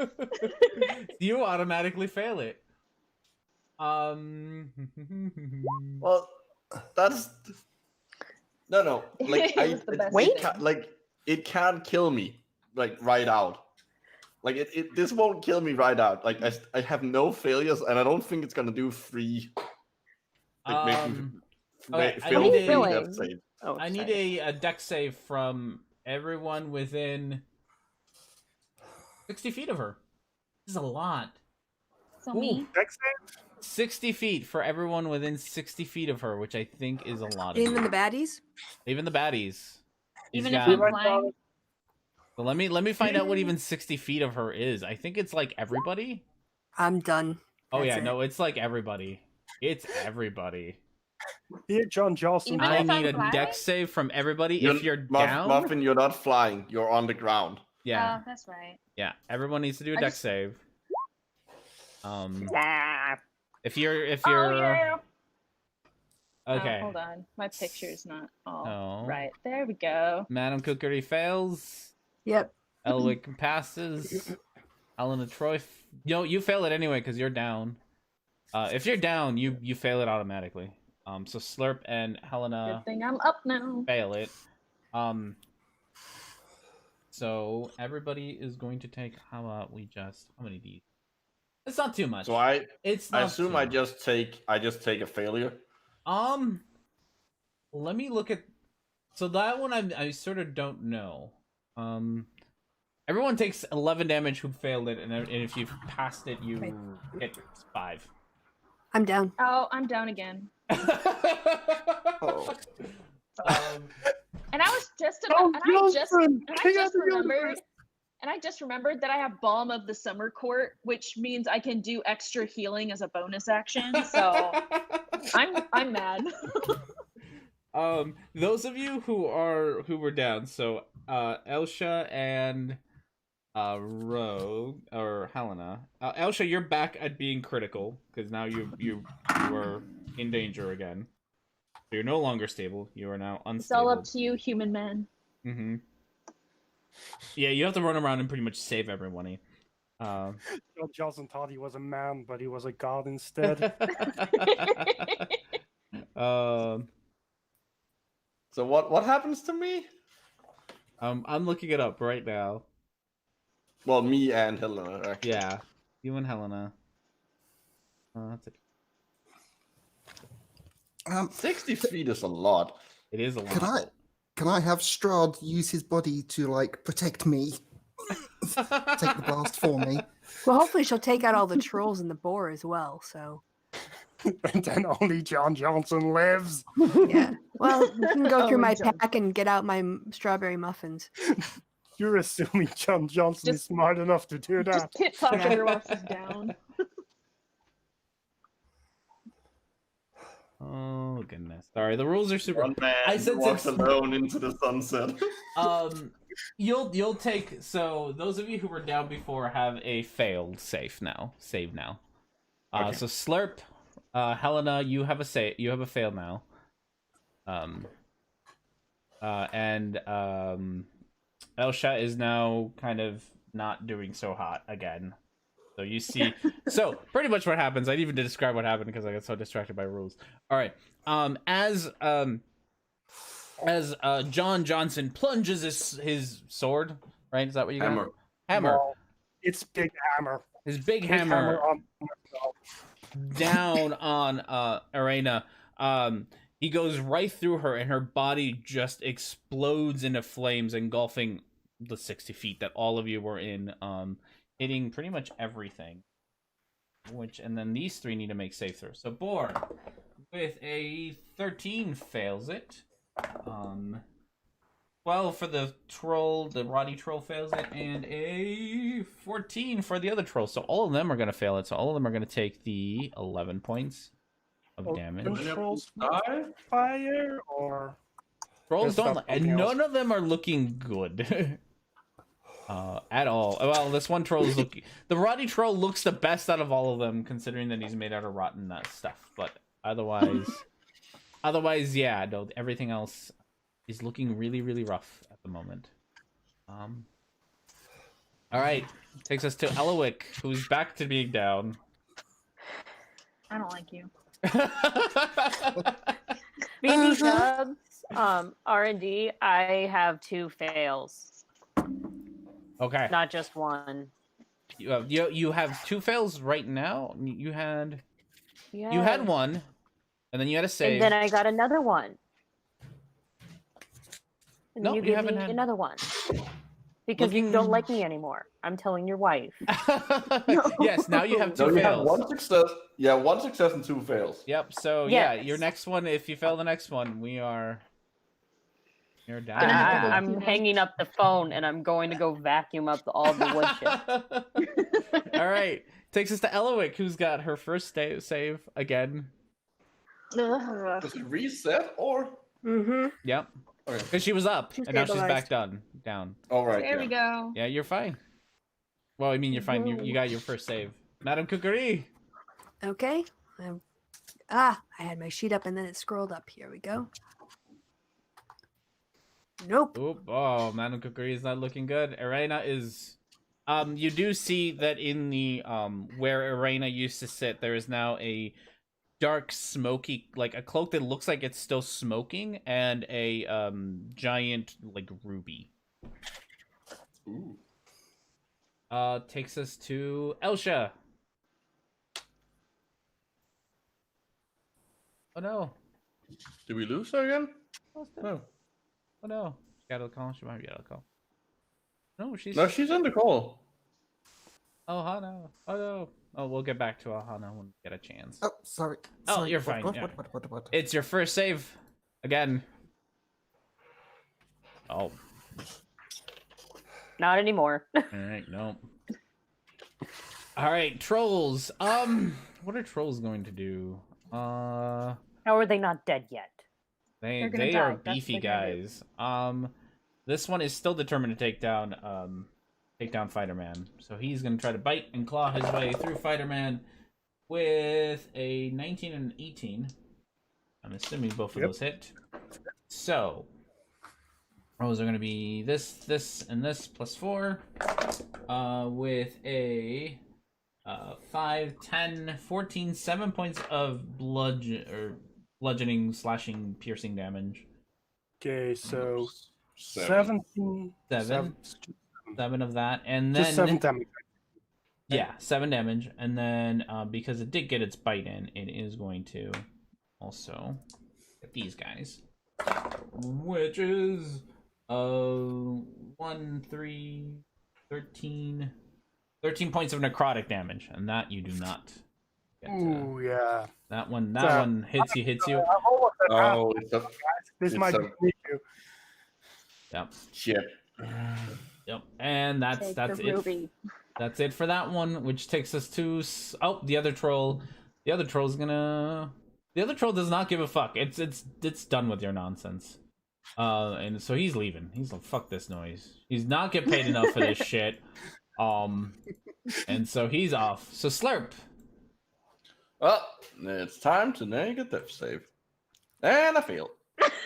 [SPEAKER 1] You automatically fail it.
[SPEAKER 5] Well, that's no. Like
[SPEAKER 4] It was the best
[SPEAKER 7] Wait.
[SPEAKER 4] thing.
[SPEAKER 5] like it can't kill me like right out. Like this won't kill me right out. Like I have no failures, and I don't think it's gonna do 3. Like make me
[SPEAKER 1] okay, I
[SPEAKER 5] fail
[SPEAKER 1] need
[SPEAKER 5] 3
[SPEAKER 1] a-
[SPEAKER 5] death save.
[SPEAKER 7] Oh,
[SPEAKER 1] I need a deck save from everyone within 60 feet of her. This is a lot.
[SPEAKER 4] So me.
[SPEAKER 6] Next save?
[SPEAKER 1] 60 feet for everyone within 60 feet of her, which I think is a lot.
[SPEAKER 2] Even the baddies.
[SPEAKER 1] Even the baddies. He's
[SPEAKER 4] Even if
[SPEAKER 1] got-
[SPEAKER 4] I'm flying.
[SPEAKER 1] So let me find out what even 60 feet of her is. I think it's like everybody.
[SPEAKER 2] I'm done.
[SPEAKER 1] Oh
[SPEAKER 2] That's
[SPEAKER 1] yeah,
[SPEAKER 2] it.
[SPEAKER 1] no, it's like everybody. It's everybody.
[SPEAKER 6] Here, John Johnson.
[SPEAKER 4] Even
[SPEAKER 1] I
[SPEAKER 4] if I'm
[SPEAKER 1] need a
[SPEAKER 4] flying?
[SPEAKER 1] deck save from everybody. If you're down,
[SPEAKER 5] Muffin, you're not flying. You're on the ground.
[SPEAKER 1] yeah,
[SPEAKER 4] Oh, that's right.
[SPEAKER 1] yeah. Everyone needs to do a
[SPEAKER 4] I
[SPEAKER 1] deck
[SPEAKER 4] just-
[SPEAKER 1] save.
[SPEAKER 7] Ah,
[SPEAKER 1] If you're
[SPEAKER 4] Oh yeah.
[SPEAKER 1] okay,
[SPEAKER 4] Oh, hold on. My picture's not all
[SPEAKER 1] No.
[SPEAKER 4] right. There we go.
[SPEAKER 1] Madam Cookery fails.
[SPEAKER 2] Yep.
[SPEAKER 1] Elwick passes. Helena Troy. You fail it anyway because you're down. If you're down, you fail it automatically. So Slurp and Helena
[SPEAKER 4] Good thing I'm up now.
[SPEAKER 1] fail it. So everybody is going to take. How about we just? How many D's? It's not too much.
[SPEAKER 5] So I
[SPEAKER 1] It's not
[SPEAKER 5] assume
[SPEAKER 1] too
[SPEAKER 5] I
[SPEAKER 1] much.
[SPEAKER 5] just take a failure.
[SPEAKER 1] Let me look at. So that one I sort of don't know. Everyone takes 11 damage who failed it, and if you've passed it, you
[SPEAKER 2] Okay.
[SPEAKER 1] get 5.
[SPEAKER 2] I'm down.
[SPEAKER 4] Oh, I'm down again.
[SPEAKER 5] Oh.
[SPEAKER 4] And I was just about,
[SPEAKER 6] Oh, Johnson,
[SPEAKER 4] and I
[SPEAKER 6] king
[SPEAKER 4] just
[SPEAKER 6] of the
[SPEAKER 4] remembered,
[SPEAKER 6] universe.
[SPEAKER 4] and I just remembered that I have Balm of the Summer Court, which means I can do extra healing as a bonus action. So I'm mad.
[SPEAKER 1] Those of you who were down, so Elsha and Rogue or Helena. Elsha, you're back at being critical because now you were in danger again. So you're no longer stable. You are now unstable.
[SPEAKER 4] It's all up to you, human man.
[SPEAKER 1] Mm-hmm. Yeah, you have to run around and pretty much save everybody. Um,
[SPEAKER 6] John Johnson thought he was a man, but he was a god instead.
[SPEAKER 1] um,
[SPEAKER 5] So what happens to me?
[SPEAKER 1] I'm looking it up right now.
[SPEAKER 5] Well, me and Helena, actually.
[SPEAKER 1] Yeah, you and Helena. That's it.
[SPEAKER 5] 60 feet is a lot.
[SPEAKER 1] It is a lot.
[SPEAKER 3] Can I have Strahd use his body to like protect me? Take the blast for me.
[SPEAKER 2] Well, hopefully she'll take out all the trolls and the boar as well. So
[SPEAKER 6] And then only John Johnson lives.
[SPEAKER 2] yeah. Well, you can go through
[SPEAKER 4] Oh,
[SPEAKER 2] my
[SPEAKER 4] John.
[SPEAKER 2] pack and get out my strawberry muffins.
[SPEAKER 6] You're assuming John Johnson is
[SPEAKER 4] Just-
[SPEAKER 6] smart enough to do that.
[SPEAKER 4] Just pit pocket
[SPEAKER 2] Yeah.
[SPEAKER 4] her while she's down.
[SPEAKER 1] Oh goodness. Sorry, the rules are super.
[SPEAKER 5] One man
[SPEAKER 1] I said
[SPEAKER 5] walks
[SPEAKER 1] since-
[SPEAKER 5] alone into the sunset.
[SPEAKER 1] You'll take. So those of you who were down before have a failed save now.
[SPEAKER 5] Okay.
[SPEAKER 1] So Slurp, Helena, you have a You have a fail now. And Elsha is now kind of not doing so hot again. So you see, so pretty much what happens. I didn't even describe what happened because I got so distracted by rules. All right. As John Johnson plunges his sword, right? Is that what you got? Hammer.
[SPEAKER 6] No, it's Big Hammer.
[SPEAKER 1] His big
[SPEAKER 6] Big
[SPEAKER 1] hammer
[SPEAKER 6] on
[SPEAKER 1] down on Arena. He goes right through her, and her body just explodes into flames, engulfing the 60 feet that all of you were in, hitting pretty much everything. And then these three need to make save throws. So Boar, with a 13, fails it. 12 for the troll, the Roddy troll fails it, and a 14 for the other troll. So all of them are going to fail it. So all of them are going to take the 11 points of damage.
[SPEAKER 6] Controls fire or
[SPEAKER 1] Trolls
[SPEAKER 6] Is
[SPEAKER 1] don't,
[SPEAKER 6] that
[SPEAKER 1] and
[SPEAKER 6] something else?
[SPEAKER 1] none of them are looking good. At all. Well, this one troll is looking. The Roddy troll looks the best out of all of them, considering that he's made out of rotten stuff. But otherwise, yeah, no, everything else is looking really, really rough at the moment. All right, takes us to Elowick, who's back to being down.
[SPEAKER 4] I don't like you.
[SPEAKER 7] BB Dubs, R&D, I have 2 fails,
[SPEAKER 1] Okay,
[SPEAKER 7] not just one.
[SPEAKER 1] you have 2 fails right now. You had
[SPEAKER 7] Yeah.
[SPEAKER 1] one, and then you had a save.
[SPEAKER 7] And then I got another one. And
[SPEAKER 1] No,
[SPEAKER 7] then
[SPEAKER 1] you
[SPEAKER 7] you give
[SPEAKER 1] haven't
[SPEAKER 7] me
[SPEAKER 1] had-
[SPEAKER 7] another one. Because you don't like me anymore. I'm telling your wife.
[SPEAKER 1] Yes, now you have 2
[SPEAKER 5] No, you have
[SPEAKER 1] fails.
[SPEAKER 5] one success. Yeah, one success and 2 fails.
[SPEAKER 1] Yep. So yeah,
[SPEAKER 7] Yes.
[SPEAKER 1] your next one. If you fail the next one, you're down.
[SPEAKER 4] Gonna have to go
[SPEAKER 7] I'm
[SPEAKER 4] to
[SPEAKER 7] hanging up the phone and I'm going to go vacuum up all the wood chips.
[SPEAKER 1] All right, takes us to Elowick, who's got her first save again.
[SPEAKER 4] Ugh.
[SPEAKER 5] Does it reset or?
[SPEAKER 2] Mm-hmm.
[SPEAKER 1] Yep,
[SPEAKER 5] Okay.
[SPEAKER 1] because she was up
[SPEAKER 2] She's
[SPEAKER 1] and now she's back
[SPEAKER 2] stabilized.
[SPEAKER 1] down.
[SPEAKER 5] All right.
[SPEAKER 4] There we go.
[SPEAKER 1] Yeah, you're fine. Well, I mean, you're fine. You got your first save, Madam Cookery.
[SPEAKER 2] Okay. I had my sheet up and then it scrolled up. Here we go. Nope.
[SPEAKER 1] Oop, oh, Madam Cookery is not looking good. Arena is. You do see that in the where Arena used to sit, there is now a dark, smoky, like a cloak that looks like it's still smoking, and a giant like ruby.
[SPEAKER 5] Ooh.
[SPEAKER 1] Takes us to Elsha. Oh no!
[SPEAKER 5] Did we lose her again? No.
[SPEAKER 1] Oh no! She got a call. She might be out of call. No, she's.
[SPEAKER 5] No, she's on the call.
[SPEAKER 1] Oh Hana! Oh no! Oh, we'll get back to Hana when we get a chance.
[SPEAKER 3] Oh, sorry.
[SPEAKER 1] Oh,
[SPEAKER 3] sorry.
[SPEAKER 1] you're
[SPEAKER 3] What,
[SPEAKER 1] fine,
[SPEAKER 3] What,
[SPEAKER 1] yeah.
[SPEAKER 3] what?
[SPEAKER 1] It's your first save again. Oh,
[SPEAKER 7] Not anymore.
[SPEAKER 1] all right, no. All right, trolls. What are trolls going to do?
[SPEAKER 7] How are they not dead yet?
[SPEAKER 1] They
[SPEAKER 4] They're gonna
[SPEAKER 1] they
[SPEAKER 4] die.
[SPEAKER 1] are
[SPEAKER 4] That's what
[SPEAKER 1] beefy
[SPEAKER 4] they're gonna do.
[SPEAKER 1] guys. This one is still determined to take down Fighter Man. So he's gonna try to bite and claw his way through Fighter Man with a 19 and an 18. I'm assuming both of
[SPEAKER 6] Yep.
[SPEAKER 1] those hit. So rolls are going to be this, and this plus 4. With a 5, 10, 14, 7 points of bludgeoning, slashing, piercing damage.
[SPEAKER 6] Okay, so
[SPEAKER 5] 7.
[SPEAKER 6] 17.
[SPEAKER 1] 7 of that, and then
[SPEAKER 6] Just 7 damage.
[SPEAKER 1] yeah, 7 damage, and then because it did get its bite in, it is going to also get these guys, which is 1, 3, 13 points of necrotic damage, and that you do not get.
[SPEAKER 6] Ooh, yeah.
[SPEAKER 1] That one hits you.
[SPEAKER 6] I'm almost at half.
[SPEAKER 5] Oh, it's a
[SPEAKER 6] This
[SPEAKER 5] it's
[SPEAKER 6] might
[SPEAKER 5] a-
[SPEAKER 6] be an issue.
[SPEAKER 1] Yep.
[SPEAKER 5] shit.
[SPEAKER 1] Yep. And that's
[SPEAKER 7] Take
[SPEAKER 1] it.
[SPEAKER 7] the ruby.
[SPEAKER 1] That's it for that one, which takes us to the other troll. The other troll does not give a fuck. It's done with your nonsense. And so he's leaving. He's like, fuck this noise. He's not getting paid enough for this shit. And so he's off. So Slurp.
[SPEAKER 5] Well, it's time to make a death save. And I failed.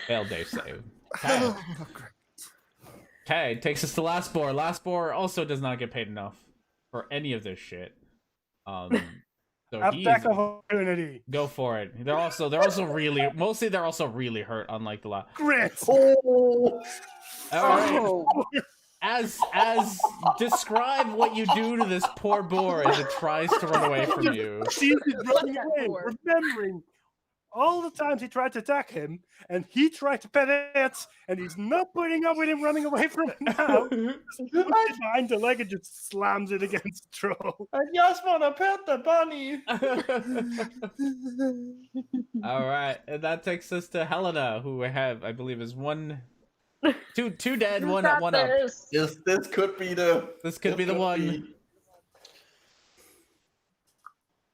[SPEAKER 1] Failed Dave save.
[SPEAKER 3] Oh, great.
[SPEAKER 1] Okay, takes us to Last Boar. Last Boar also does not get paid enough for any of this shit. So
[SPEAKER 6] Attack of opportunity.
[SPEAKER 1] go for it. They're also really hurt, unlike the last.
[SPEAKER 6] Grit.
[SPEAKER 1] All right.
[SPEAKER 7] Oh,
[SPEAKER 1] As describe what you do to this poor boar as it tries to run away from you.
[SPEAKER 6] Sees it running
[SPEAKER 4] that
[SPEAKER 6] away,
[SPEAKER 4] for?
[SPEAKER 6] remembering all the times he tried to attack him, and he tried to pet it, and he's not putting up with him running away from it now. Behind the leg and just slams it against the troll.
[SPEAKER 5] I just want to pet the bunny.
[SPEAKER 1] All right, and that takes us to Helena, who I believe is two dead, one up.
[SPEAKER 5] This could be the.
[SPEAKER 1] This could be the one.
[SPEAKER 5] be-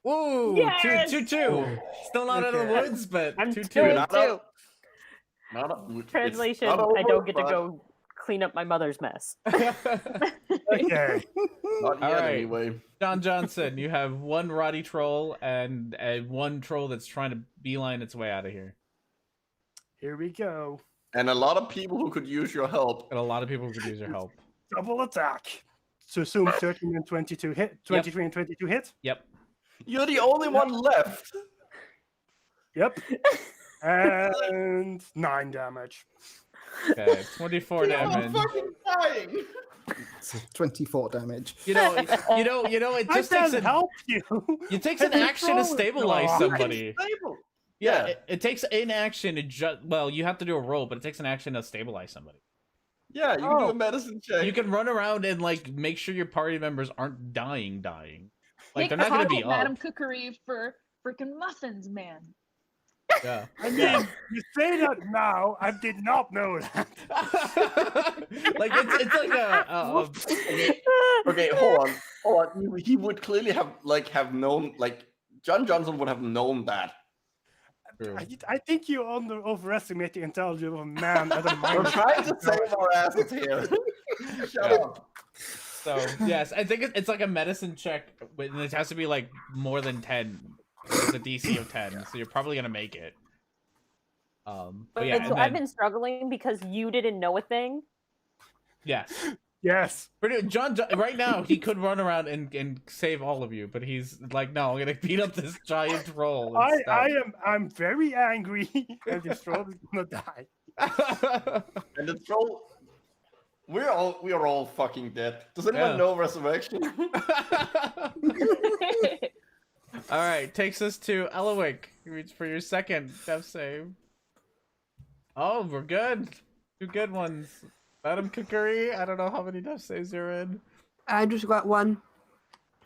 [SPEAKER 1] Woo!
[SPEAKER 7] Yes!
[SPEAKER 1] 2-2. Still not out of the
[SPEAKER 6] Okay.
[SPEAKER 1] woods, but
[SPEAKER 7] I'm
[SPEAKER 1] 2-2.
[SPEAKER 7] two
[SPEAKER 5] Not
[SPEAKER 7] too.
[SPEAKER 5] a- Not a, it's
[SPEAKER 7] Translation:
[SPEAKER 5] not
[SPEAKER 7] I don't get to
[SPEAKER 5] over,
[SPEAKER 7] go clean up my mother's mess.
[SPEAKER 6] Okay.
[SPEAKER 5] but Not
[SPEAKER 1] All
[SPEAKER 5] yet,
[SPEAKER 1] right.
[SPEAKER 5] anyway.
[SPEAKER 1] John Johnson, you have one Roddy troll and one troll that's trying to beeline its way out of here.
[SPEAKER 6] Here we go.
[SPEAKER 5] And a lot of people who could use your help.
[SPEAKER 1] And a lot of people could use your help.
[SPEAKER 6] Double attack. So assume 13 and 22 hit. 23 and 22 hit.
[SPEAKER 1] Yep.
[SPEAKER 5] You're the only one left.
[SPEAKER 6] Yep. And 9 damage.
[SPEAKER 1] Okay, 24
[SPEAKER 5] I'm
[SPEAKER 1] damage.
[SPEAKER 5] fucking dying.
[SPEAKER 3] So 24 damage.
[SPEAKER 1] You know, it
[SPEAKER 6] I
[SPEAKER 1] just takes
[SPEAKER 6] can
[SPEAKER 1] an
[SPEAKER 6] help you.
[SPEAKER 1] it takes an
[SPEAKER 6] And the
[SPEAKER 1] action to
[SPEAKER 6] troll is
[SPEAKER 1] stabilize
[SPEAKER 6] gone.
[SPEAKER 1] somebody.
[SPEAKER 5] Stable.
[SPEAKER 1] Yeah,
[SPEAKER 5] Yeah.
[SPEAKER 1] it takes an action to well, you have to do a roll, but it takes an action to stabilize somebody.
[SPEAKER 5] Yeah, you can do
[SPEAKER 6] Oh.
[SPEAKER 5] a medicine check.
[SPEAKER 1] You can run around and like make sure your party members aren't dying. Like they're
[SPEAKER 4] Make
[SPEAKER 1] not going to
[SPEAKER 4] call
[SPEAKER 1] be
[SPEAKER 4] Madame
[SPEAKER 1] up.
[SPEAKER 4] Cookery for freaking muffins, man.
[SPEAKER 1] Yeah.
[SPEAKER 6] I mean, you say that now. I did not know that.
[SPEAKER 1] Like it's like a
[SPEAKER 5] Okay, hold on. He would clearly have known, John Johnson would have known that.
[SPEAKER 6] I think you overestimate the intelligence of a man at a
[SPEAKER 5] We're
[SPEAKER 6] minor.
[SPEAKER 5] trying to save our asses here. Shut
[SPEAKER 1] Yeah.
[SPEAKER 5] up.
[SPEAKER 1] So yes, I think it's like a medicine check, and it has to be like more than 10. It's a DC of 10, so you're probably gonna make it. But yeah,
[SPEAKER 7] And so
[SPEAKER 1] and
[SPEAKER 7] I've
[SPEAKER 1] then,
[SPEAKER 7] been struggling because you didn't know a thing.
[SPEAKER 1] yes.
[SPEAKER 6] Yes.
[SPEAKER 1] John, right now he could run around and save all of you, but he's like, no, I'm gonna beat up this giant troll.
[SPEAKER 6] I'm very angry, and this troll is gonna die.
[SPEAKER 5] And the troll. We are all fucking dead. Does anyone
[SPEAKER 1] Yeah.
[SPEAKER 5] know resurrection?
[SPEAKER 1] All right, takes us to Elowick. Reach for your second death save. Oh, we're good. 2 good ones. Madam Cookery, I don't know how many death saves you're in.
[SPEAKER 2] I just got one.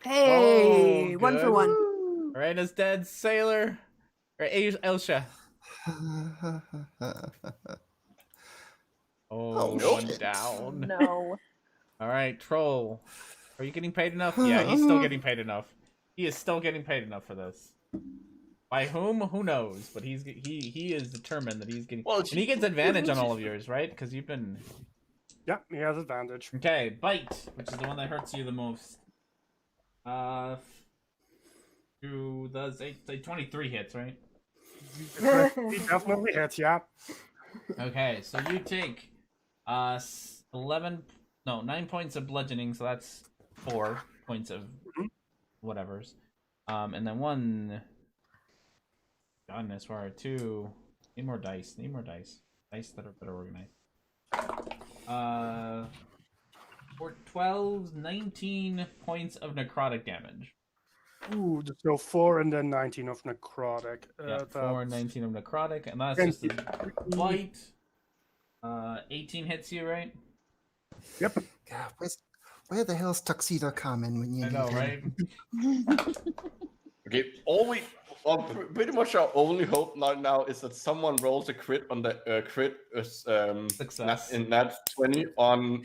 [SPEAKER 2] Hey,
[SPEAKER 1] Oh,
[SPEAKER 2] 1 for
[SPEAKER 1] good.
[SPEAKER 2] 1.
[SPEAKER 1] Raina's dead. Sailor. Or Elsha. Oh,
[SPEAKER 3] no.
[SPEAKER 1] one down.
[SPEAKER 7] No.
[SPEAKER 1] All right, Troll. Are you getting paid enough? Yeah, he's still getting paid enough. He is still getting paid enough for this. By whom? Who knows? But he is determined that he's getting.
[SPEAKER 5] Well,
[SPEAKER 1] And he gets advantage on all of yours, right? Because you've been.
[SPEAKER 6] Yeah, he has advantage.
[SPEAKER 1] Okay, bite, which is the one that hurts you the most. Who does a 23 hits, right?
[SPEAKER 6] He definitely hits, yeah.
[SPEAKER 1] Okay, so you take 9 points of bludgeoning, so that's 4 points of whatever's. And then 1. Goodness, where are 2? Need more dice. Dice that are better organized. 4, 12, 19 points of necrotic damage.
[SPEAKER 6] Ooh, so 4 and then 19 of necrotic.
[SPEAKER 1] Yeah, 4 and 19 of necrotic, and that's just a white. 18 hits you, right?
[SPEAKER 6] Yep.
[SPEAKER 3] God, where the hell's Tuxedo Carmen when you
[SPEAKER 1] I
[SPEAKER 3] need
[SPEAKER 1] know,
[SPEAKER 3] him?
[SPEAKER 1] right?
[SPEAKER 5] Okay, pretty much our only hope now is that someone rolls a crit on the
[SPEAKER 1] Success.
[SPEAKER 5] in that 20 on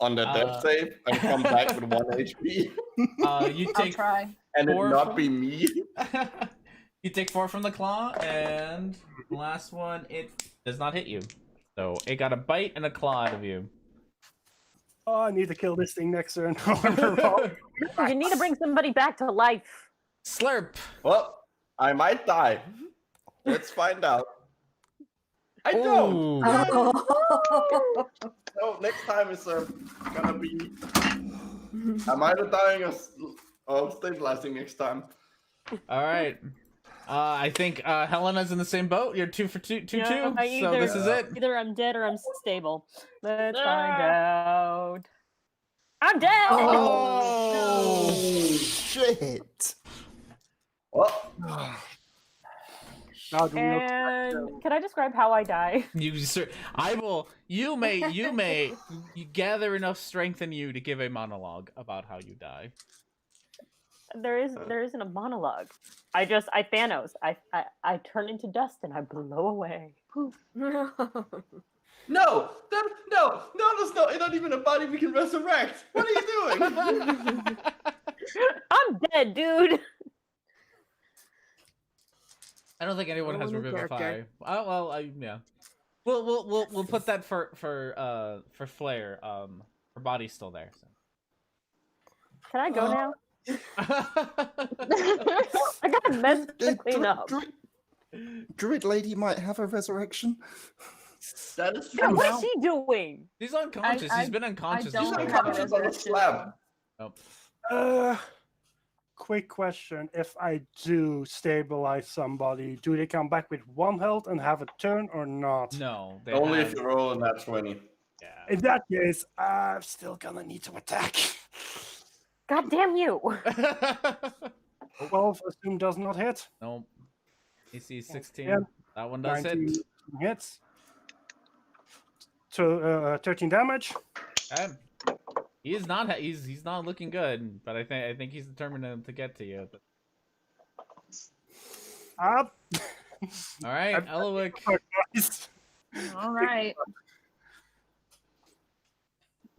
[SPEAKER 5] on the death save and come back with 1 HP.
[SPEAKER 1] You
[SPEAKER 4] I'll
[SPEAKER 1] take
[SPEAKER 4] try.
[SPEAKER 5] And it
[SPEAKER 1] 4
[SPEAKER 5] not
[SPEAKER 1] from-
[SPEAKER 5] be me.
[SPEAKER 1] You take 4 from the claw, and the last one, it does not hit you. So it got a bite and a claw out of you.
[SPEAKER 6] Oh, I need to kill this thing next turn.
[SPEAKER 7] You need to bring somebody back to life.
[SPEAKER 1] Slurp.
[SPEAKER 5] Well, I might die. Let's find out. I don't.
[SPEAKER 1] Ooh.
[SPEAKER 2] Oh.
[SPEAKER 5] So next time is gonna be. I'm either dying or stabilizing next time.
[SPEAKER 1] All right. I think Helena's in the same boat. You're 2 for 2, 2,
[SPEAKER 7] Yeah,
[SPEAKER 1] 2.
[SPEAKER 7] I
[SPEAKER 1] So this is it.
[SPEAKER 7] Either I'm dead or I'm stable. Let's find out. I'm dead.
[SPEAKER 1] Oh.
[SPEAKER 3] Shit.
[SPEAKER 5] Well,
[SPEAKER 6] Now do we look
[SPEAKER 7] And can I describe how I die?
[SPEAKER 1] I will. You may gather enough strength in you to give a monologue about how you die.
[SPEAKER 7] There isn't a monologue. I Thanos. I turn into dust and I blow away. Poof.
[SPEAKER 5] no, that's not even a body we can resurrect. What are you doing?
[SPEAKER 7] I'm dead, dude.
[SPEAKER 1] I don't think anyone has
[SPEAKER 2] new
[SPEAKER 1] revivify.
[SPEAKER 2] character.
[SPEAKER 1] Yeah. We'll put that for Flair. Her body's still there. So.
[SPEAKER 7] Can I go now? I got a mess to clean up.
[SPEAKER 3] Druid lady might have a resurrection.
[SPEAKER 5] That is
[SPEAKER 7] Yeah,
[SPEAKER 5] true.
[SPEAKER 7] what's she doing?
[SPEAKER 1] He's unconscious. He's been unconscious.
[SPEAKER 4] don't
[SPEAKER 1] this
[SPEAKER 5] He's
[SPEAKER 1] whole
[SPEAKER 4] have a
[SPEAKER 1] time.
[SPEAKER 5] unconscious on the slab.
[SPEAKER 1] Oh.
[SPEAKER 6] Quick question. If I do stabilize somebody, do they come back with 1 health and have a turn or not?
[SPEAKER 1] No. They
[SPEAKER 5] Only
[SPEAKER 1] have-
[SPEAKER 5] if you roll in that 20.
[SPEAKER 1] Yeah.
[SPEAKER 6] In that case, I'm still gonna need to attack.
[SPEAKER 7] God damn you!
[SPEAKER 6] 12 assume does not hit.
[SPEAKER 1] Nope. AC 16.
[SPEAKER 6] Yeah.
[SPEAKER 1] That one does
[SPEAKER 6] 19
[SPEAKER 1] hit.
[SPEAKER 6] hits. So 13 damage.
[SPEAKER 1] Okay. He's not looking good, but I think he's determined to get to you. But...
[SPEAKER 6] Up.
[SPEAKER 1] All right, Elowick.
[SPEAKER 4] All right.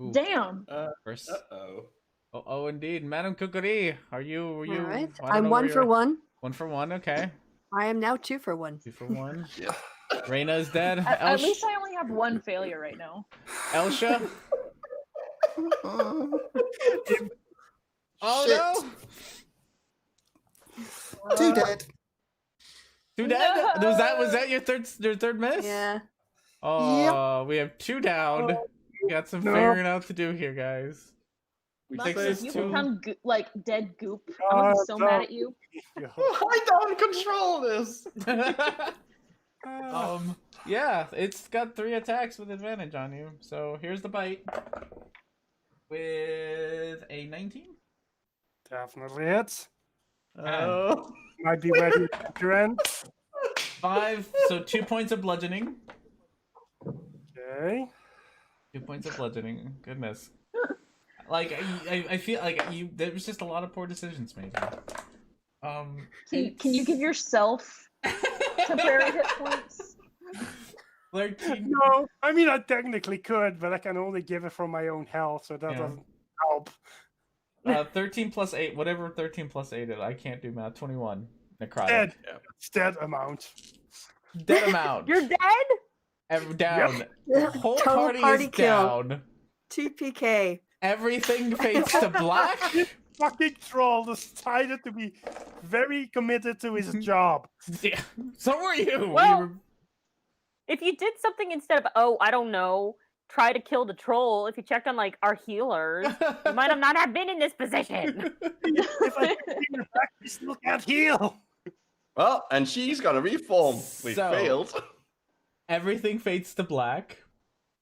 [SPEAKER 1] Ooh,
[SPEAKER 4] Damn.
[SPEAKER 1] first.
[SPEAKER 5] Uh-oh.
[SPEAKER 1] Oh, indeed, Madame Kukuri. Are you?
[SPEAKER 2] All right.
[SPEAKER 1] I don't
[SPEAKER 2] I'm
[SPEAKER 1] know
[SPEAKER 2] 1
[SPEAKER 1] where
[SPEAKER 2] for
[SPEAKER 1] you're-
[SPEAKER 2] 1.
[SPEAKER 1] 1 for 1. Okay.
[SPEAKER 2] I am now 2 for 1.
[SPEAKER 1] 2 for 1.
[SPEAKER 5] Yeah.
[SPEAKER 1] Reyna's dead.
[SPEAKER 4] At least I only have 1 failure right now.
[SPEAKER 1] Elsha.
[SPEAKER 3] Oh,
[SPEAKER 1] Oh
[SPEAKER 3] shit.
[SPEAKER 1] no.
[SPEAKER 3] 2 dead.
[SPEAKER 1] 2 dead.
[SPEAKER 4] No.
[SPEAKER 1] Was that your third miss?
[SPEAKER 2] Yeah.
[SPEAKER 1] Oh, we have 2 down. We got some
[SPEAKER 6] No.
[SPEAKER 1] figuring out to do here, guys.
[SPEAKER 5] We
[SPEAKER 1] Six
[SPEAKER 4] Lux,
[SPEAKER 1] is
[SPEAKER 4] if you
[SPEAKER 1] two.
[SPEAKER 4] become like dead goop, I'm gonna be so
[SPEAKER 6] no.
[SPEAKER 4] mad at you.
[SPEAKER 5] I don't control this.
[SPEAKER 1] Yeah, it's got 3 attacks with advantage on you. So here's the bite with a 19.
[SPEAKER 6] Definitely hits.
[SPEAKER 1] Oh.
[SPEAKER 6] Might be ready at your end.
[SPEAKER 1] 5. So 2 points of bludgeoning.
[SPEAKER 6] Okay.
[SPEAKER 1] 2 points of bludgeoning. Goodness. Like I feel like there was just a lot of poor decisions made.
[SPEAKER 4] Can you give yourself temporary hit points?
[SPEAKER 1] 13.
[SPEAKER 6] No, I mean I technically could, but I can only give it from my own health, so that
[SPEAKER 1] Yeah.
[SPEAKER 6] doesn't help.
[SPEAKER 1] 13 plus 8, whatever 13 plus 8 is. I can't do math. 21. Necrotic.
[SPEAKER 6] Dead. It's that amount.
[SPEAKER 1] Dead amount.
[SPEAKER 7] You're dead?
[SPEAKER 1] Down. The whole
[SPEAKER 2] Total
[SPEAKER 1] party is
[SPEAKER 2] kill.
[SPEAKER 1] down.
[SPEAKER 2] TPK.
[SPEAKER 1] Everything fades to black.
[SPEAKER 6] Fucking troll decided to be very committed to his job.
[SPEAKER 1] Yeah. So were you.
[SPEAKER 7] Well- if you did something instead of, oh, I don't know, try to kill the troll, if you checked on like our healers, you might have not have been in this position.
[SPEAKER 6] If I can heal back, I still can't heal.
[SPEAKER 5] Well, and she's gonna reform. We
[SPEAKER 1] So-
[SPEAKER 5] failed.
[SPEAKER 1] Everything fades to black,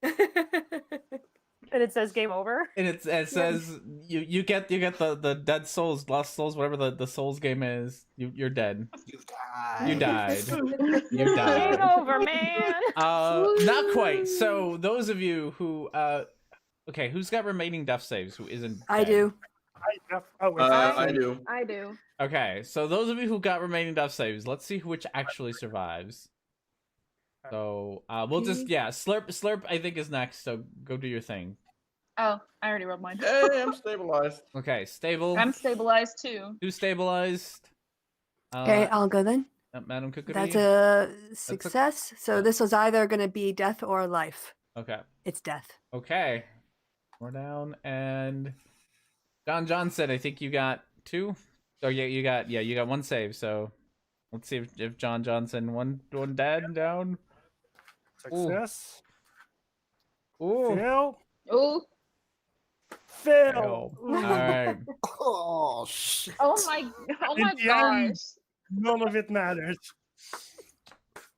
[SPEAKER 7] And it says game over.
[SPEAKER 1] and it says you get the dead souls, lost souls, whatever the souls game is. You're dead.
[SPEAKER 3] You died.
[SPEAKER 1] You died. You
[SPEAKER 7] Game
[SPEAKER 1] died.
[SPEAKER 7] over, man.
[SPEAKER 1] Not quite. So those of you who okay, who's got remaining death saves? Who isn't?
[SPEAKER 2] I
[SPEAKER 1] dead?
[SPEAKER 2] do.
[SPEAKER 5] I do.
[SPEAKER 4] I do.
[SPEAKER 1] Okay, so those of you who got remaining death saves, let's see which actually survives. So we'll just Slurp I think is next. So go do your thing.
[SPEAKER 4] Oh, I already rolled mine.
[SPEAKER 5] Hey, I'm stabilized.
[SPEAKER 1] Okay, stable.
[SPEAKER 4] I'm stabilized too.
[SPEAKER 1] Who's stabilized?
[SPEAKER 2] Okay, I'll go then.
[SPEAKER 1] Madam Kukuri.
[SPEAKER 2] That's a success. So this was either going to be death or life.
[SPEAKER 1] Okay.
[SPEAKER 2] It's death.
[SPEAKER 1] Okay. We're down, and John Johnson, I think you got 2. Oh yeah, you got 1 save. So let's see if John Johnson one dead down.
[SPEAKER 6] Success.
[SPEAKER 1] Ooh.
[SPEAKER 6] Fail.
[SPEAKER 4] Ooh.
[SPEAKER 6] Fail.
[SPEAKER 1] All right.
[SPEAKER 3] Oh shit.
[SPEAKER 4] Oh my
[SPEAKER 6] In the
[SPEAKER 4] gosh.
[SPEAKER 6] end, none of it matters.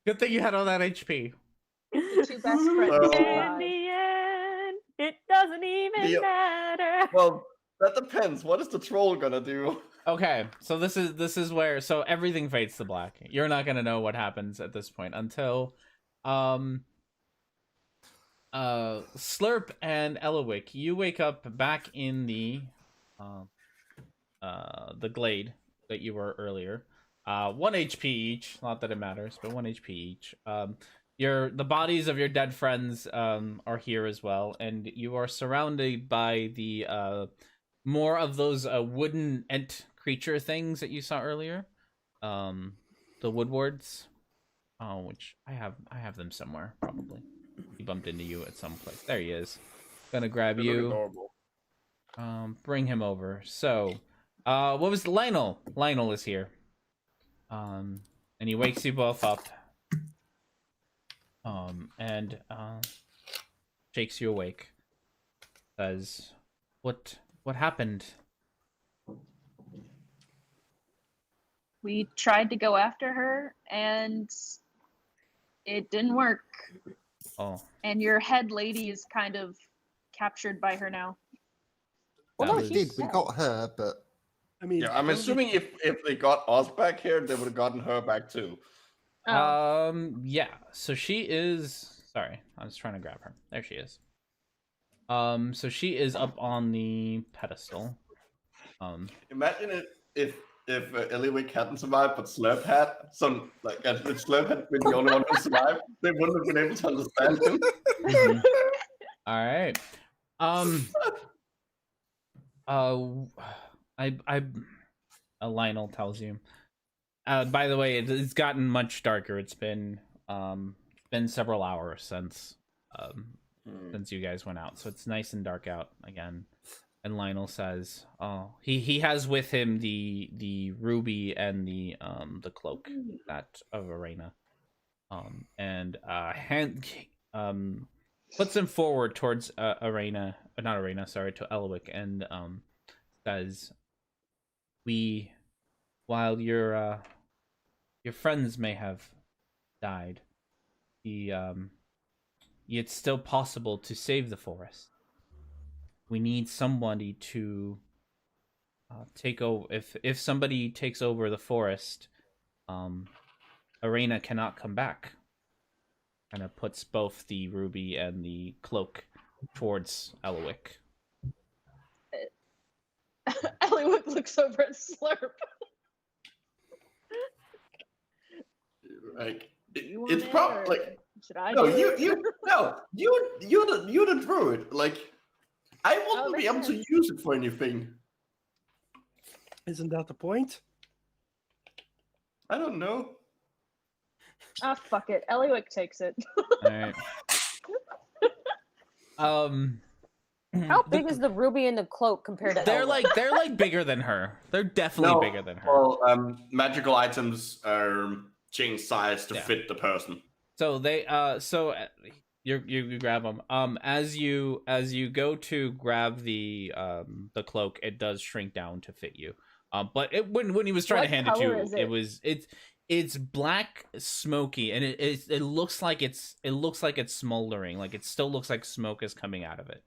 [SPEAKER 1] Good thing you had all that HP.
[SPEAKER 4] The 2 best friends.
[SPEAKER 5] Oh.
[SPEAKER 7] In
[SPEAKER 4] survive.
[SPEAKER 7] the end, it doesn't even
[SPEAKER 5] Yeah.
[SPEAKER 7] matter.
[SPEAKER 5] Well, that depends. What is the troll gonna do?
[SPEAKER 1] Okay, so this is where everything fades to black. You're not gonna know what happens at this point until Slurp and Elowick, you wake up back in the glade that you were earlier. 1 HP each, not that it matters, but 1 HP each. The bodies of your dead friends are here as well, and you are surrounded by the more of those wooden ent creature things that you saw earlier. The woodwards. Oh, which I have them somewhere, probably. He bumped into you at some place. There he is. Gonna grab
[SPEAKER 5] They look
[SPEAKER 1] you.
[SPEAKER 5] adorable.
[SPEAKER 1] Bring him over. So, what was Lionel? Lionel is here. And he wakes you both up. And shakes you awake. Says, "What happened?"
[SPEAKER 4] We tried to go after her and it didn't work.
[SPEAKER 1] Oh,
[SPEAKER 4] And your head lady is kind of captured by her now.
[SPEAKER 3] Well,
[SPEAKER 1] that
[SPEAKER 3] no,
[SPEAKER 1] was-
[SPEAKER 3] we did. We got her, but
[SPEAKER 6] I mean,
[SPEAKER 5] Yeah, I'm assuming if they got us back here, they would have gotten her back too.
[SPEAKER 4] Oh.
[SPEAKER 1] Yeah. So she is. Sorry, I was trying to grab her. There she is. So she is up on the pedestal.
[SPEAKER 5] Imagine it if Eliwick hadn't survived, but Slurp had. Some like if Slurp had been the only one who survived, they wouldn't have been able to understand him.
[SPEAKER 1] Mhm. All right. Lionel tells you. By the way, it's gotten much darker. It's been several hours since you guys went out, so it's nice and dark out again. And Lionel says, "Oh, he has with him the ruby and the cloak that of Arena, and puts him forward towards not Arena, sorry, to Elwick, and says, while your friends may have died, it's still possible to save the forest. We need somebody to take over. If somebody takes over the forest, Arena cannot come back." And it puts both the ruby and the cloak towards Elowick.
[SPEAKER 4] Eliwick looks over at Slurp.
[SPEAKER 5] Like
[SPEAKER 4] You want
[SPEAKER 5] it's
[SPEAKER 4] it,
[SPEAKER 5] probably
[SPEAKER 4] or
[SPEAKER 5] like
[SPEAKER 4] should I
[SPEAKER 5] no,
[SPEAKER 4] do it?
[SPEAKER 5] you're the druid. Like I wouldn't be
[SPEAKER 4] that's
[SPEAKER 5] able to use it for anything.
[SPEAKER 6] isn't that the point?
[SPEAKER 5] I don't know.
[SPEAKER 4] Ah, fuck it. Eliwick takes it.
[SPEAKER 1] All right.
[SPEAKER 7] How big is the ruby and the cloak compared to?
[SPEAKER 1] They're
[SPEAKER 7] Elwick?
[SPEAKER 1] like bigger than her. They're definitely
[SPEAKER 5] No,
[SPEAKER 1] bigger than her.
[SPEAKER 5] Well, magical items change size to
[SPEAKER 1] Yeah.
[SPEAKER 5] fit the person.
[SPEAKER 1] So you grab them. As you go to grab the cloak, it does shrink down to fit you. But when he was trying
[SPEAKER 4] What
[SPEAKER 1] to hand it to
[SPEAKER 4] color
[SPEAKER 1] you,
[SPEAKER 4] is it?
[SPEAKER 1] it's black, smoky, and it looks like it's smoldering. Like it still looks like smoke is coming out of it.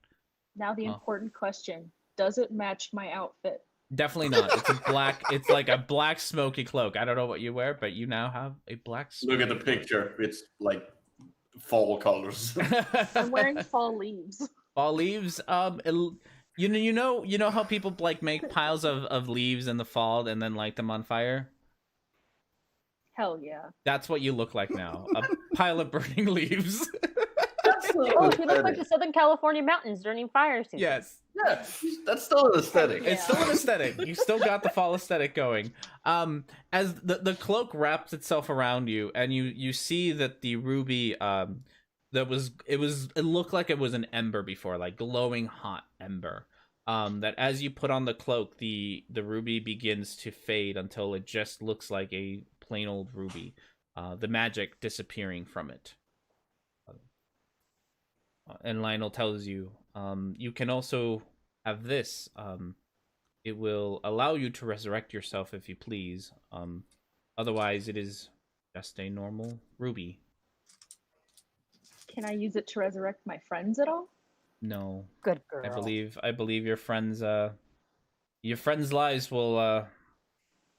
[SPEAKER 4] Now the important question: does it match my outfit?
[SPEAKER 1] Definitely not. It's a black. It's like a black smoky cloak. I don't know what you wear, but you now have a black.
[SPEAKER 5] Look at the picture. It's like fall colors.
[SPEAKER 4] I'm wearing fall leaves.
[SPEAKER 1] Fall leaves. You know how people like make piles of leaves in the fall and then light them on fire.
[SPEAKER 4] Hell yeah.
[SPEAKER 1] That's what you look like now. A pile of burning leaves.
[SPEAKER 7] Oh, you look like the Southern California mountains during fire season.
[SPEAKER 1] Yes.
[SPEAKER 5] Yeah, that's still an aesthetic.
[SPEAKER 1] It's still an aesthetic. You still got the fall aesthetic going. As the cloak wraps itself around you, and you see that the ruby it looked like it was an ember before, like glowing hot ember. That as you put on the cloak, the ruby begins to fade until it just looks like a plain old ruby. The magic disappearing from it. And Lionel tells you, you can also have this. It will allow you to resurrect yourself if you please. Otherwise, it is just a normal ruby.
[SPEAKER 4] Can I use it to resurrect my friends at all?
[SPEAKER 1] No,
[SPEAKER 7] Good girl.
[SPEAKER 1] I believe your friends' lives will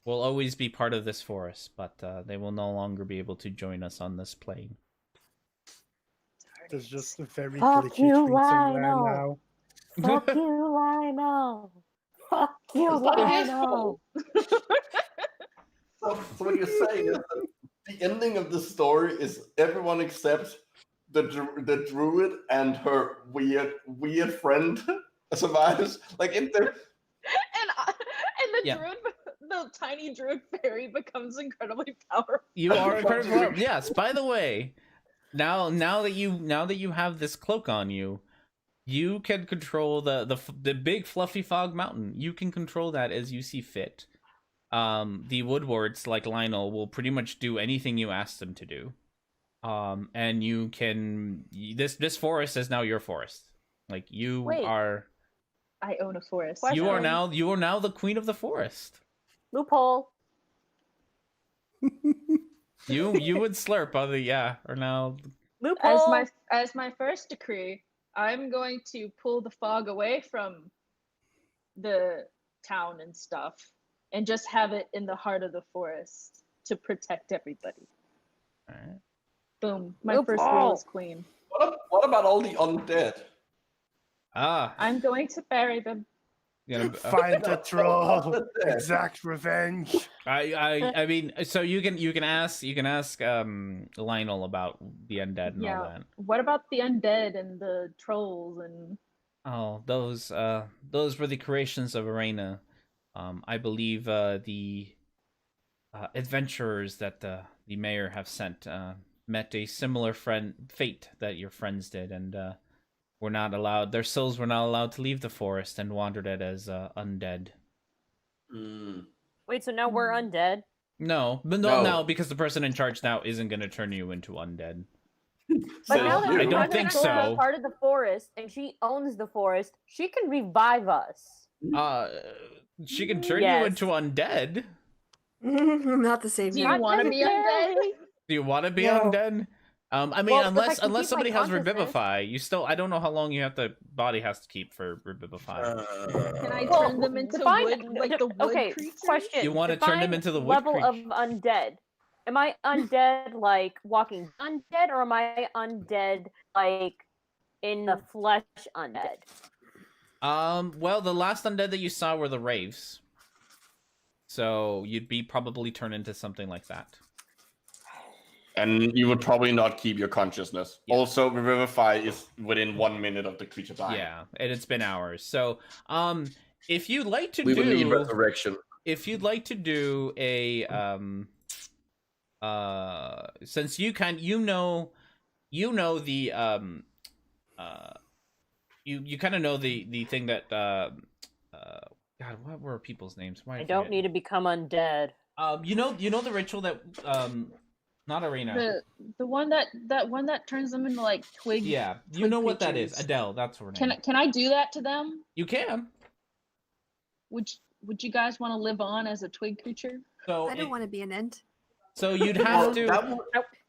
[SPEAKER 1] always be part of this forest, but they will no longer be able to join us on this plane.
[SPEAKER 6] There's just a very
[SPEAKER 7] Fuck
[SPEAKER 6] glitchy
[SPEAKER 7] you,
[SPEAKER 6] tweet somewhere
[SPEAKER 7] Lionel.
[SPEAKER 6] now.
[SPEAKER 7] Fuck you, Lionel. Fuck you,
[SPEAKER 4] Fuck his
[SPEAKER 7] Lionel.
[SPEAKER 5] So what you're saying is that the ending of the story is everyone except the druid and her weird friend survives. Like if they're
[SPEAKER 4] And the
[SPEAKER 1] Yeah.
[SPEAKER 4] druid, the tiny druid fairy becomes incredibly powerful.
[SPEAKER 1] You are incredible. Yes. By the way, now that you have this cloak on you, you can control the big fluffy fog mountain. You can control that as you see fit. The woodwards, like Lionel, will pretty much do anything you ask them to do. And you can this forest is now your forest. Like you
[SPEAKER 7] Wait.
[SPEAKER 1] are.
[SPEAKER 4] I own a forest.
[SPEAKER 7] Question.
[SPEAKER 1] You are now the queen of the forest.
[SPEAKER 7] Loophole.
[SPEAKER 1] You would slurp on the or now.
[SPEAKER 7] Loophole.
[SPEAKER 4] As my first decree, I'm going to pull the fog away from the town and stuff, and just have it in the heart of the forest to protect everybody.
[SPEAKER 1] All right.
[SPEAKER 4] Boom! My first rule is queen.
[SPEAKER 5] what about all the undead?
[SPEAKER 4] I'm going to bury them.
[SPEAKER 6] Find the troll. Exact revenge.
[SPEAKER 1] I mean, so you can ask Lionel about the undead and all that.
[SPEAKER 4] What about the undead and the trolls and?
[SPEAKER 1] Oh, those were the creations of Arena. I believe the adventurers that the mayor have sent met a similar fate that your friends did, and were not allowed. Their souls were not allowed to leave the forest and wandered it as undead.
[SPEAKER 7] Wait, so now we're undead?
[SPEAKER 1] No, but
[SPEAKER 5] No.
[SPEAKER 1] now because the person in charge now isn't going to turn you into undead.
[SPEAKER 7] But
[SPEAKER 5] So
[SPEAKER 7] now that
[SPEAKER 5] you-
[SPEAKER 1] I don't
[SPEAKER 7] we're
[SPEAKER 1] think
[SPEAKER 7] control
[SPEAKER 1] so.
[SPEAKER 7] of part of the forest, and she owns the forest, she can revive us.
[SPEAKER 1] She can turn
[SPEAKER 7] Yes.
[SPEAKER 1] you into undead.
[SPEAKER 2] Not the same.
[SPEAKER 4] Do you
[SPEAKER 2] thing.
[SPEAKER 4] want to be undead?
[SPEAKER 1] Do you want to be
[SPEAKER 2] No.
[SPEAKER 1] undead? I mean,
[SPEAKER 7] Well, if I
[SPEAKER 1] unless
[SPEAKER 7] can keep my
[SPEAKER 1] somebody has
[SPEAKER 7] consciousness-
[SPEAKER 1] revivify, you still. I don't know how long body has to keep for revivify.
[SPEAKER 4] Can I
[SPEAKER 7] Well,
[SPEAKER 4] turn them into
[SPEAKER 7] define-
[SPEAKER 4] wood, like the wood
[SPEAKER 7] okay,
[SPEAKER 4] creatures?
[SPEAKER 7] question.
[SPEAKER 1] You wanna turn them
[SPEAKER 7] Define
[SPEAKER 1] into the wood
[SPEAKER 7] level of
[SPEAKER 1] creature.
[SPEAKER 7] undead. Am I undead like walking undead, or am I undead like in the flesh undead?
[SPEAKER 1] Well, the last undead that you saw were the wraiths, so you'd be probably turned into something like that.
[SPEAKER 5] And you would probably not keep your consciousness.
[SPEAKER 1] Yeah.
[SPEAKER 5] Also, Revivify is within 1 minute of the creature dying.
[SPEAKER 1] Yeah, and it's been hours. So, if you'd like to
[SPEAKER 5] We would need
[SPEAKER 1] do,
[SPEAKER 5] resurrection.
[SPEAKER 1] if you'd like to do a, since you know the, you kind of know the thing that, God, what were people's names? Why
[SPEAKER 7] I
[SPEAKER 1] did
[SPEAKER 7] don't
[SPEAKER 1] forget?
[SPEAKER 7] need to become undead.
[SPEAKER 1] You know the ritual that Not arena.
[SPEAKER 4] The one that turns them into like twig.
[SPEAKER 1] Yeah, you
[SPEAKER 4] twig
[SPEAKER 1] know what that is.
[SPEAKER 4] creatures.
[SPEAKER 1] Adele, that's her name.
[SPEAKER 4] Can I do that to them?
[SPEAKER 1] You can.
[SPEAKER 4] Would you guys want to live on as a twig creature?
[SPEAKER 1] So
[SPEAKER 2] I don't want to be an ent.
[SPEAKER 1] So you'd have to.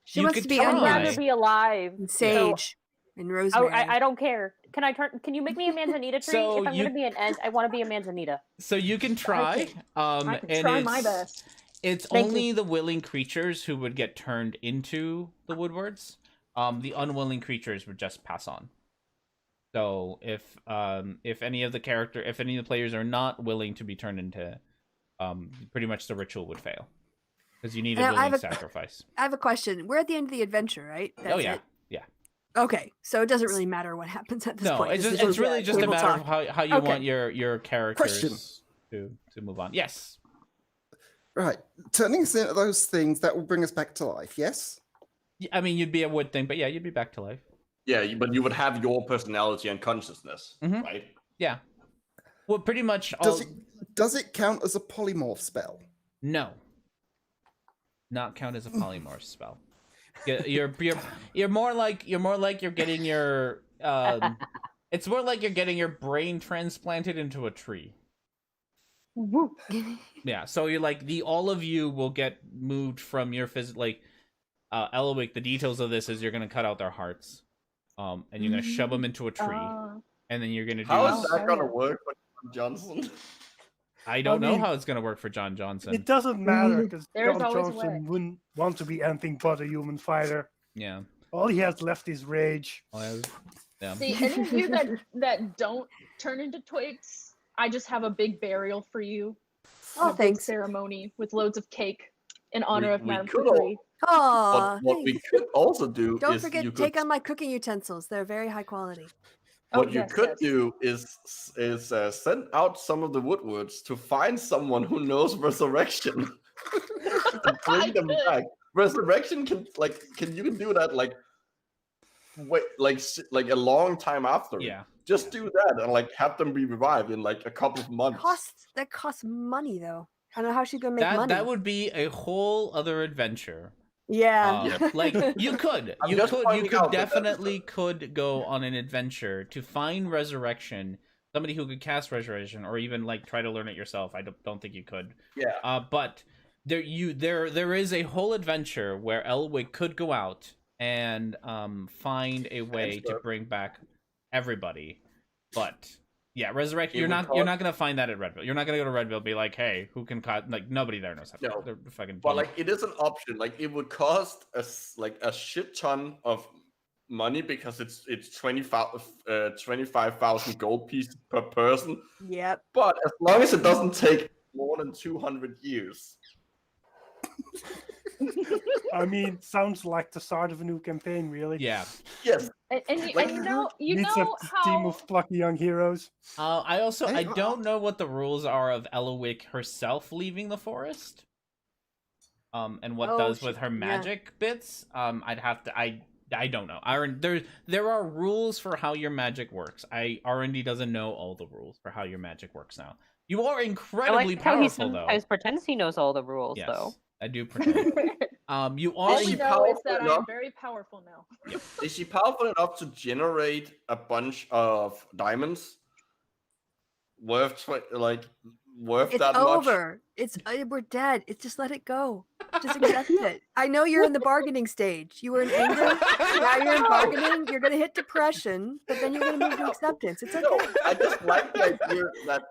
[SPEAKER 2] She
[SPEAKER 1] you
[SPEAKER 2] wants
[SPEAKER 1] could
[SPEAKER 2] to be
[SPEAKER 1] try.
[SPEAKER 7] I'd rather be alive.
[SPEAKER 2] And sage and rosemary.
[SPEAKER 7] I don't care. Can I turn? Can you make me a manzanita tree?
[SPEAKER 1] So
[SPEAKER 7] if I'm gonna be an ent, I want to be a manzanita.
[SPEAKER 1] So you can try.
[SPEAKER 4] I can
[SPEAKER 1] and
[SPEAKER 4] try
[SPEAKER 1] it's,
[SPEAKER 4] my best.
[SPEAKER 1] It's
[SPEAKER 7] Thank
[SPEAKER 1] only the willing creatures who would get turned into the Woodwards. The unwilling creatures would just pass on. So if any of the players are not willing to be turned into, pretty much the ritual would fail because you need a
[SPEAKER 2] Now,
[SPEAKER 1] willing sacrifice.
[SPEAKER 2] I have a question. We're at the end of the adventure, right?
[SPEAKER 1] Oh yeah,
[SPEAKER 2] it?
[SPEAKER 1] yeah.
[SPEAKER 2] Okay, so it doesn't really matter what happens at this
[SPEAKER 1] No,
[SPEAKER 2] point.
[SPEAKER 1] it's
[SPEAKER 2] This
[SPEAKER 1] just,
[SPEAKER 2] is
[SPEAKER 1] it's really just a
[SPEAKER 2] table
[SPEAKER 1] matter
[SPEAKER 2] talk.
[SPEAKER 1] of how you
[SPEAKER 2] Okay.
[SPEAKER 1] want your characters
[SPEAKER 3] Question.
[SPEAKER 1] to move on. Yes.
[SPEAKER 3] Right. Turning us into those things that will bring us back to life, yes?
[SPEAKER 1] I mean, you'd be a wood thing, but yeah, you'd be back to life.
[SPEAKER 5] Yeah, but you would have your personality and consciousness,
[SPEAKER 1] Mhm.
[SPEAKER 5] right?
[SPEAKER 1] Yeah. Well, pretty much all.
[SPEAKER 3] Does it count as a polymorph spell?
[SPEAKER 1] No. Not count as a polymorph spell. You're more like you're getting your it's more like you're getting your brain transplanted into a tree. Yeah, so you're like all of you will get moved from your Elowick, the details of this is you're gonna cut out their hearts. And you're gonna shove them into a tree. And then you're gonna do
[SPEAKER 5] How is that gonna work for Johnson?
[SPEAKER 1] I don't
[SPEAKER 6] I
[SPEAKER 1] know
[SPEAKER 6] mean,
[SPEAKER 1] how it's gonna work for John Johnson.
[SPEAKER 6] It doesn't matter because
[SPEAKER 4] There's
[SPEAKER 6] John
[SPEAKER 4] always a way.
[SPEAKER 6] Johnson wouldn't want to be anything but a human fighter.
[SPEAKER 1] Yeah.
[SPEAKER 6] All he has left is rage.
[SPEAKER 1] Yeah.
[SPEAKER 4] See, any of you that don't turn into twigs, I just have a big burial for you.
[SPEAKER 2] Oh,
[SPEAKER 4] A big
[SPEAKER 2] thanks.
[SPEAKER 4] ceremony with loads of cake in honor of
[SPEAKER 5] we
[SPEAKER 4] Madame
[SPEAKER 5] could
[SPEAKER 4] Cookery.
[SPEAKER 2] Aw,
[SPEAKER 5] What we
[SPEAKER 2] thanks.
[SPEAKER 5] could also do
[SPEAKER 2] Don't
[SPEAKER 5] is
[SPEAKER 2] forget
[SPEAKER 5] you
[SPEAKER 2] to
[SPEAKER 5] could,
[SPEAKER 2] take on my cooking utensils. They're very high quality.
[SPEAKER 5] what
[SPEAKER 4] Oh,
[SPEAKER 5] you
[SPEAKER 4] yes,
[SPEAKER 5] could
[SPEAKER 4] yes.
[SPEAKER 5] do is send out some of the Woodwards to find someone who knows resurrection and bring them
[SPEAKER 4] could.
[SPEAKER 5] back. Resurrection can you can do that like a long time after.
[SPEAKER 1] Yeah.
[SPEAKER 5] Just do that and have them be revived in a couple of months.
[SPEAKER 2] That costs money though. I don't know how she's gonna make
[SPEAKER 1] That
[SPEAKER 2] money.
[SPEAKER 1] that would be a whole other adventure.
[SPEAKER 2] Yeah.
[SPEAKER 1] You could
[SPEAKER 5] I'm just pointing out that that's
[SPEAKER 1] definitely could go on an adventure to find resurrection, somebody who could cast resurrection, or even try to learn it yourself. I don't think you could.
[SPEAKER 5] Yeah.
[SPEAKER 1] But there is a whole adventure where Elwick could go out and find a way to bring back everybody. But yeah, resurrection. You're not gonna find that at Redville. You're not gonna go to Redville and be like, hey, who can cut? Nobody there knows how to.
[SPEAKER 5] No.
[SPEAKER 1] They're fucking.
[SPEAKER 5] But it is an option. It would cost a shit ton of money because it's 25,000 gold pieces per person.
[SPEAKER 2] Yep.
[SPEAKER 5] But as long as it doesn't take more than 200 years.
[SPEAKER 6] I mean, sounds like the start of a new campaign, really.
[SPEAKER 1] Yeah.
[SPEAKER 5] Yes.
[SPEAKER 4] And you know
[SPEAKER 6] Needs a team
[SPEAKER 4] how
[SPEAKER 6] of plucky young heroes.
[SPEAKER 1] I don't know what the rules are of Elowick herself leaving the forest. And what does with her magic bits. I'd have to. I don't know. There are rules for how your magic works. R&D doesn't know all the rules for how your magic works now. You are incredibly
[SPEAKER 7] how he
[SPEAKER 1] powerful, though.
[SPEAKER 7] sometimes pretends he knows all the rules,
[SPEAKER 1] Yes,
[SPEAKER 7] though.
[SPEAKER 1] I do pretend. You are.
[SPEAKER 4] all we know is that
[SPEAKER 5] enough?
[SPEAKER 4] I'm very powerful now.
[SPEAKER 5] Is she powerful enough to generate a bunch of diamonds worth
[SPEAKER 2] It's
[SPEAKER 5] that much?
[SPEAKER 2] over. We're dead. It's just let it go. Just accept it. I know you're in the bargaining stage. You were in anger. Now you're in bargaining. You're gonna hit depression, but then you're gonna move to acceptance. It's okay.
[SPEAKER 5] No, I just like the idea that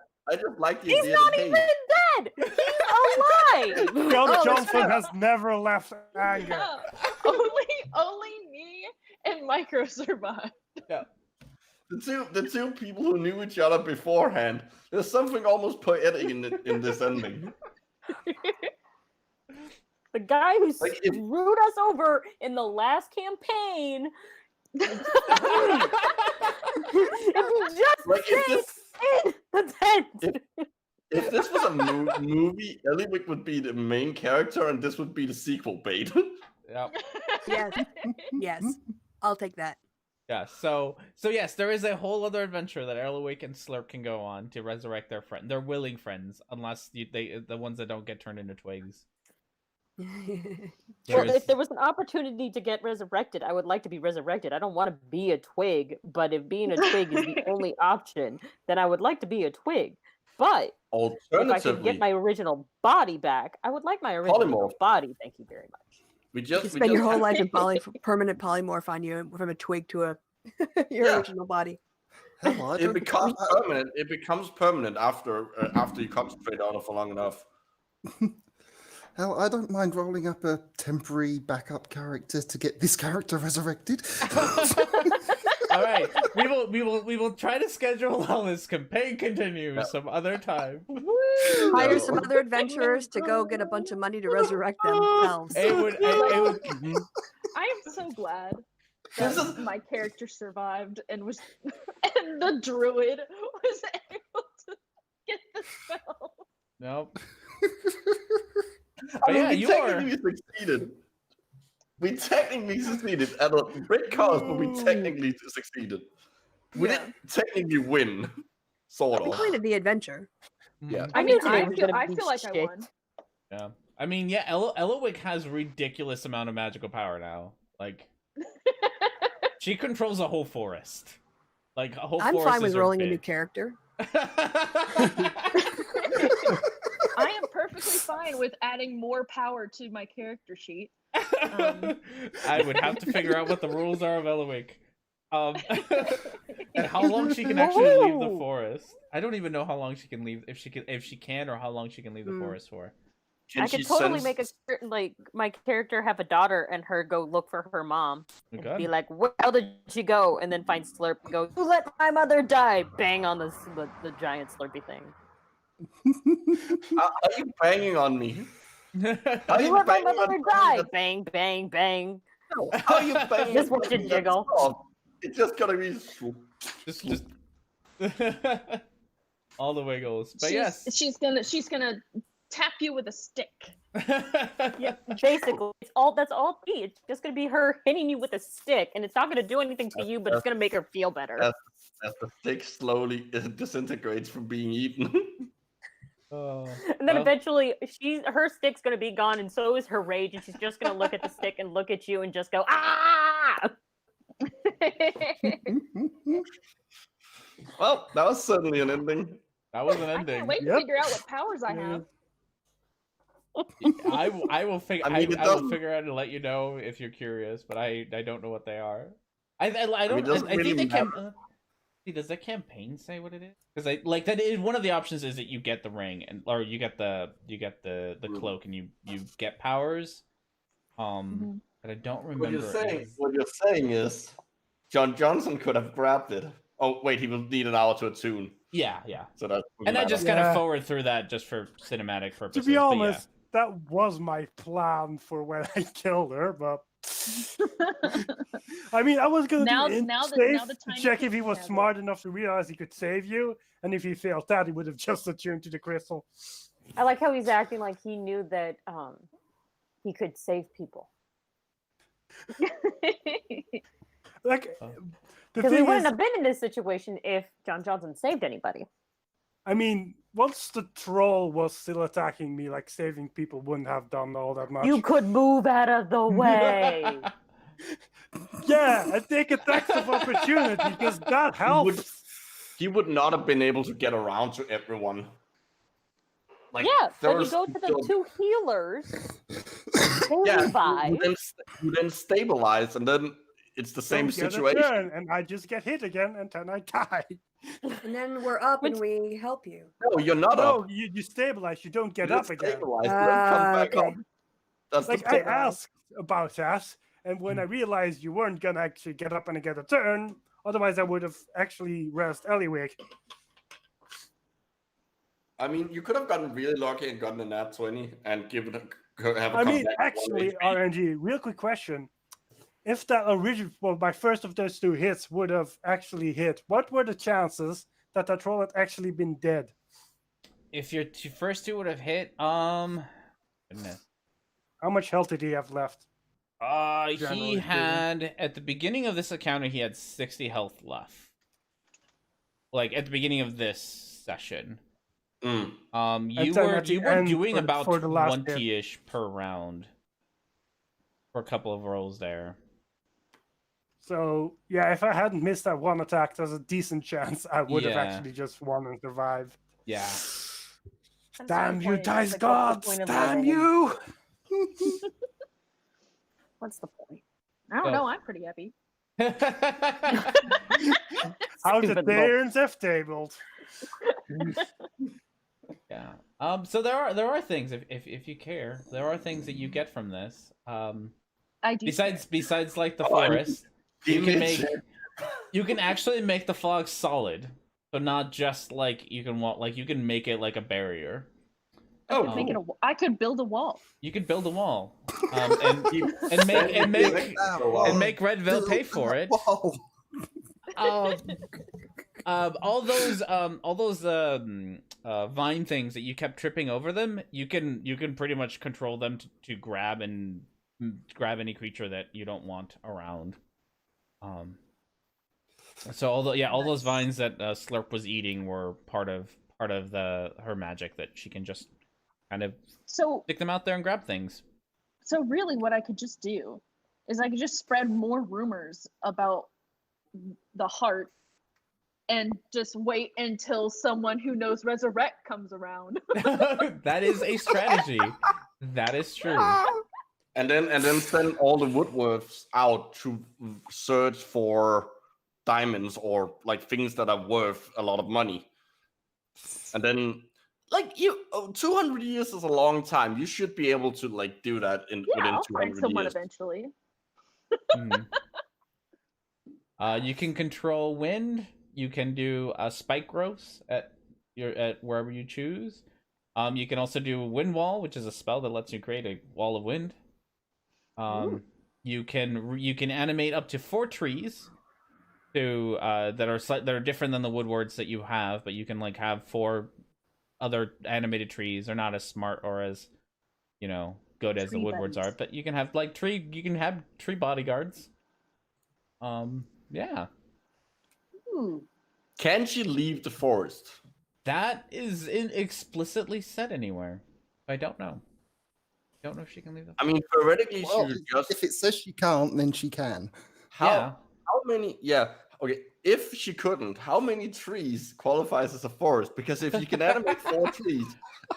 [SPEAKER 7] He's not even dead! He's alive!
[SPEAKER 6] John
[SPEAKER 2] that's
[SPEAKER 6] Johnson
[SPEAKER 2] fair.
[SPEAKER 6] has never left anger.
[SPEAKER 4] Yeah. only me and Micro survived.
[SPEAKER 5] The two people who knew each other beforehand. There's something almost poetic in this ending.
[SPEAKER 7] The guy who
[SPEAKER 5] if-
[SPEAKER 7] screwed us over in the last campaign. If you just in the tent.
[SPEAKER 5] If this was a movie, Eliwick would be the main character, and this would be the sequel bait.
[SPEAKER 1] Yep.
[SPEAKER 2] Yes. Yes. I'll take that.
[SPEAKER 1] Yeah, so yes, there is a whole other adventure that Elowick and Slurp can go on to resurrect their willing friends, unless the ones that don't get turned into twigs.
[SPEAKER 7] Well, if there was an opportunity to get resurrected, I would like to be resurrected. I don't want to be a twig, but if being a twig is the only option, then I would like to be a twig. But if I could get my original body back, I would like my original
[SPEAKER 5] Polymorph.
[SPEAKER 7] body. Thank you very much.
[SPEAKER 2] You spend your whole life in permanent polymorph on you from a twig to your original body.
[SPEAKER 3] Hell,
[SPEAKER 5] It becomes permanent. It becomes permanent after you concentrate on it for long enough.
[SPEAKER 3] Hell, I don't mind rolling up a temporary backup character to get this character resurrected.
[SPEAKER 1] All right, we will try to schedule while this campaign continues some other time.
[SPEAKER 2] Hire some other adventurers to go get a bunch of money to resurrect themselves.
[SPEAKER 1] It would.
[SPEAKER 4] I am so glad that my character survived and the druid was able to get the spell.
[SPEAKER 1] Nope.
[SPEAKER 5] I mean,
[SPEAKER 1] yeah,
[SPEAKER 5] we technically succeeded. We technically succeeded at a great cost, but we technically succeeded. We didn't technically win, sort
[SPEAKER 2] We
[SPEAKER 5] of.
[SPEAKER 2] completed the adventure.
[SPEAKER 5] Yeah.
[SPEAKER 4] I mean, I feel like I won.
[SPEAKER 1] Yeah. I mean, yeah, Elowick has ridiculous amount of magical power now. Like, she controls a whole forest. Like, a whole
[SPEAKER 2] I'm
[SPEAKER 1] forest
[SPEAKER 2] fine with
[SPEAKER 1] is her
[SPEAKER 2] rolling a
[SPEAKER 1] bitch.
[SPEAKER 2] new character.
[SPEAKER 4] I am perfectly fine with adding more power to my character sheet.
[SPEAKER 1] I would have to figure out what the rules are of Elowick. And how long she can actually leave the forest. I don't even know how long she can leave, if she can, or how long she can leave the forest for.
[SPEAKER 7] I could totally make my character have a daughter and her go look for her mom. And be like, where did she go? And then find Slurp and go, you let my mother die! Bang on the giant Slurpy thing.
[SPEAKER 5] Are you banging on me?
[SPEAKER 7] Are you let my mother die! Bang, bang, bang.
[SPEAKER 5] No, how are you banging?
[SPEAKER 7] Just watch it jiggle.
[SPEAKER 5] It's just gonna be
[SPEAKER 1] just all the wiggles. But
[SPEAKER 4] she's gonna tap you with a stick.
[SPEAKER 7] Yeah, basically, that's all it be. It's just gonna be her hitting you with a stick, and it's not gonna do anything to you, but it's gonna make her feel better.
[SPEAKER 5] As the stick slowly disintegrates from being eaten.
[SPEAKER 7] And then eventually, her stick's gonna be gone, and so is her rage, and she's just gonna look at the stick and look at you and just go, ah!
[SPEAKER 5] Well, that was certainly an ending.
[SPEAKER 1] That was an
[SPEAKER 4] I
[SPEAKER 1] ending.
[SPEAKER 4] can't wait to figure out what powers I have.
[SPEAKER 1] I will figure. I will figure out and let you know if you're curious, but I don't know what they are. I think they can. Does the campaign say what it is? Because that is one of the options is that you get the ring or you get the cloak and you get powers. But I don't remember.
[SPEAKER 5] What you're saying is, John Johnson could have grabbed it. Oh wait, he will need an hour to attune.
[SPEAKER 1] Yeah.
[SPEAKER 5] So that.
[SPEAKER 1] And I just kind of forward through that just for cinematic purposes.
[SPEAKER 6] To be honest, that was my plan for when I killed her, but. I mean, I was going to check if he was smart enough to realize he could save you, and if he failed that, he would have just attuned to the crystal.
[SPEAKER 7] I like how he's acting like he knew that he could save people.
[SPEAKER 6] Like,
[SPEAKER 7] because we wouldn't have been in this situation if John Johnson saved anybody.
[SPEAKER 6] I mean, once the troll was still attacking me, like saving people wouldn't have done all that much.
[SPEAKER 7] You could move out of the way.
[SPEAKER 6] Yeah, and take attacks of opportunity because that helps.
[SPEAKER 5] He would not have been able to get around to everyone. Like,
[SPEAKER 7] yeah, but you go to the two healers.
[SPEAKER 5] You then stabilize, and then it's the same situation.
[SPEAKER 6] And I just get hit again, and then I die.
[SPEAKER 2] And then we're up and we help you.
[SPEAKER 5] No, you're not up.
[SPEAKER 6] No, you stabilize. You don't get up again.
[SPEAKER 5] You don't come back up. That's
[SPEAKER 6] like I asked about that, and when I realized you weren't gonna actually get up and get a turn, otherwise I would have actually rest Eliwick.
[SPEAKER 5] I mean, you could have gotten really lucky and gotten a nat 20 and given
[SPEAKER 6] actually, RNG. Real quick question: if that my first of those two hits would have actually hit, what were the chances that troll had actually been dead?
[SPEAKER 1] If your first two would have hit, goodness.
[SPEAKER 6] How much health did he have left?
[SPEAKER 1] He had at the beginning of this encounter, he had 60 health left. Like at the beginning of this session. You were doing about 20-ish per round. for a couple of rolls there.
[SPEAKER 6] So yeah, if I hadn't missed that one attack, there's a decent chance I would have
[SPEAKER 1] Yeah.
[SPEAKER 6] actually just won and survived.
[SPEAKER 1] Yeah.
[SPEAKER 7] At a
[SPEAKER 6] Damn
[SPEAKER 7] certain
[SPEAKER 6] you,
[SPEAKER 7] point,
[SPEAKER 6] dice
[SPEAKER 7] it's like, what's the
[SPEAKER 6] gods!
[SPEAKER 7] point of
[SPEAKER 6] Damn
[SPEAKER 7] living?
[SPEAKER 6] you!
[SPEAKER 7] What's the point?
[SPEAKER 4] I don't
[SPEAKER 1] So-
[SPEAKER 4] know. I'm pretty happy.
[SPEAKER 6] How's it
[SPEAKER 7] Stupid
[SPEAKER 6] there in F tabled?
[SPEAKER 1] Yeah. So there are things if you care, there are things that you get from this.
[SPEAKER 4] I do.
[SPEAKER 1] Besides like the
[SPEAKER 5] Oh, I mean,
[SPEAKER 1] forest, you can
[SPEAKER 5] Image.
[SPEAKER 1] you can actually make the fog solid. So not just like you can make it like a barrier.
[SPEAKER 5] Oh,
[SPEAKER 4] Make it I could build a wall.
[SPEAKER 1] You could build a wall. And make Redville pay for it.
[SPEAKER 3] Whoa.
[SPEAKER 1] All those vine things that you kept tripping over them, you can pretty much control them to grab any creature that you don't want around. So all those vines that Slurp was eating were part of her magic that she can just kind of
[SPEAKER 4] So
[SPEAKER 1] stick them out there and grab things.
[SPEAKER 4] so really what I could just do is I could just spread more rumors about the heart and just wait until someone who knows resurrect comes around.
[SPEAKER 1] That is a strategy. That is true.
[SPEAKER 5] And then send all the woodworths out to search for diamonds or like things that are worth a lot of money. And then, like 200 years is a long time. You should be able to like do that
[SPEAKER 4] Yeah,
[SPEAKER 5] within
[SPEAKER 4] I'll
[SPEAKER 5] 200
[SPEAKER 4] find someone
[SPEAKER 5] years.
[SPEAKER 4] eventually.
[SPEAKER 1] Mhm. You can control wind. You can do spike growths at wherever you choose. You can also do wind wall, which is a spell that lets you create a wall of wind. You can animate up to 4 trees to that are different than the woodwards that you have, but you can like have 4 other animated trees. They're not as smart or as good as the
[SPEAKER 4] Tree
[SPEAKER 1] woodwards
[SPEAKER 4] buddies.
[SPEAKER 1] are, but you can have tree bodyguards. Yeah.
[SPEAKER 4] Ooh.
[SPEAKER 5] Can she leave the forest?
[SPEAKER 1] That is explicitly said anywhere. I don't know. Don't know if she can leave the.
[SPEAKER 5] I mean, theoretically,
[SPEAKER 3] Well,
[SPEAKER 5] she would just.
[SPEAKER 3] if it says she can't, then she can.
[SPEAKER 1] Yeah.
[SPEAKER 5] How many? Yeah. Okay. If she couldn't, how many trees qualifies as a forest? Because if you can animate 4 trees,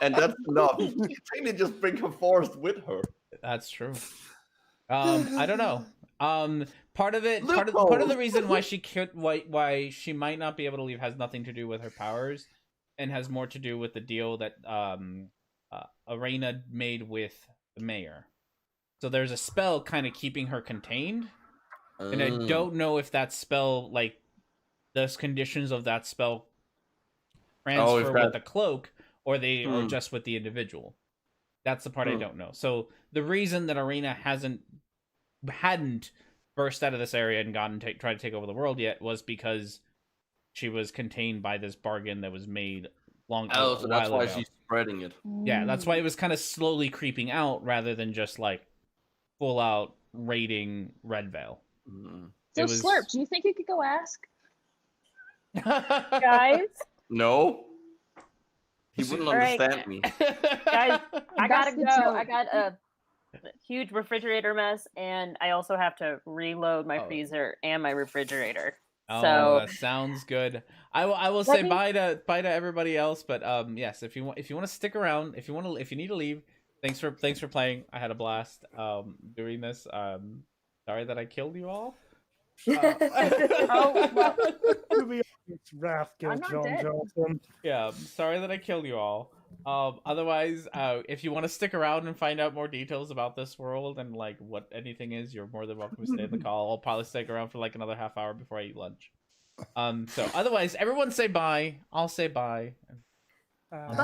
[SPEAKER 5] and that's enough, you can really just bring her forest with her.
[SPEAKER 1] That's true. I don't know. Part of the reason why why she might not be able to leave has nothing to do with her powers, and has more to do with the deal that Arena made with the mayor. So there's a spell kind of keeping her contained, and I don't know if that spell, like those conditions of that spell, transfer with the cloak, or or just with the individual. That's the part I don't know. So the reason that Arena hadn't burst out of this area and tried to take over the world yet was because she was contained by this bargain that was made
[SPEAKER 5] so that's why
[SPEAKER 1] ago.
[SPEAKER 5] she's spreading it.
[SPEAKER 1] Yeah, that's why it was kind of slowly creeping out rather than just like full out raiding Redvale.
[SPEAKER 4] So
[SPEAKER 1] It was-
[SPEAKER 4] Slurp, do you think you could go ask?
[SPEAKER 7] Guys,
[SPEAKER 5] No, he wouldn't
[SPEAKER 7] All right.
[SPEAKER 5] understand me.
[SPEAKER 7] guys, I gotta
[SPEAKER 4] That's the
[SPEAKER 7] go.
[SPEAKER 4] joke.
[SPEAKER 7] I got a huge refrigerator mess, and I also have to reload my
[SPEAKER 1] Oh.
[SPEAKER 7] freezer and my refrigerator.
[SPEAKER 1] Oh,
[SPEAKER 7] So-
[SPEAKER 1] that sounds good. I will
[SPEAKER 7] Let
[SPEAKER 1] say
[SPEAKER 7] me-
[SPEAKER 1] bye to everybody else, but yes, if you want to stick around, if you need to leave, thanks for playing. I had a blast doing this. Sorry that I killed you all.
[SPEAKER 7] Oh, well,
[SPEAKER 6] To be honest, Wrath
[SPEAKER 4] I'm
[SPEAKER 6] killed
[SPEAKER 4] not
[SPEAKER 6] John
[SPEAKER 4] dead.
[SPEAKER 6] Johnson.
[SPEAKER 1] Yeah, I'm sorry that I killed you all. Otherwise, if you want to stick around and find out more details about this world and like what anything is, you're more than welcome to stay in the call. I'll probably stick around for like another half hour before I eat lunch. So otherwise, everyone say bye. I'll say bye.
[SPEAKER 6] Uh,
[SPEAKER 2] Bye.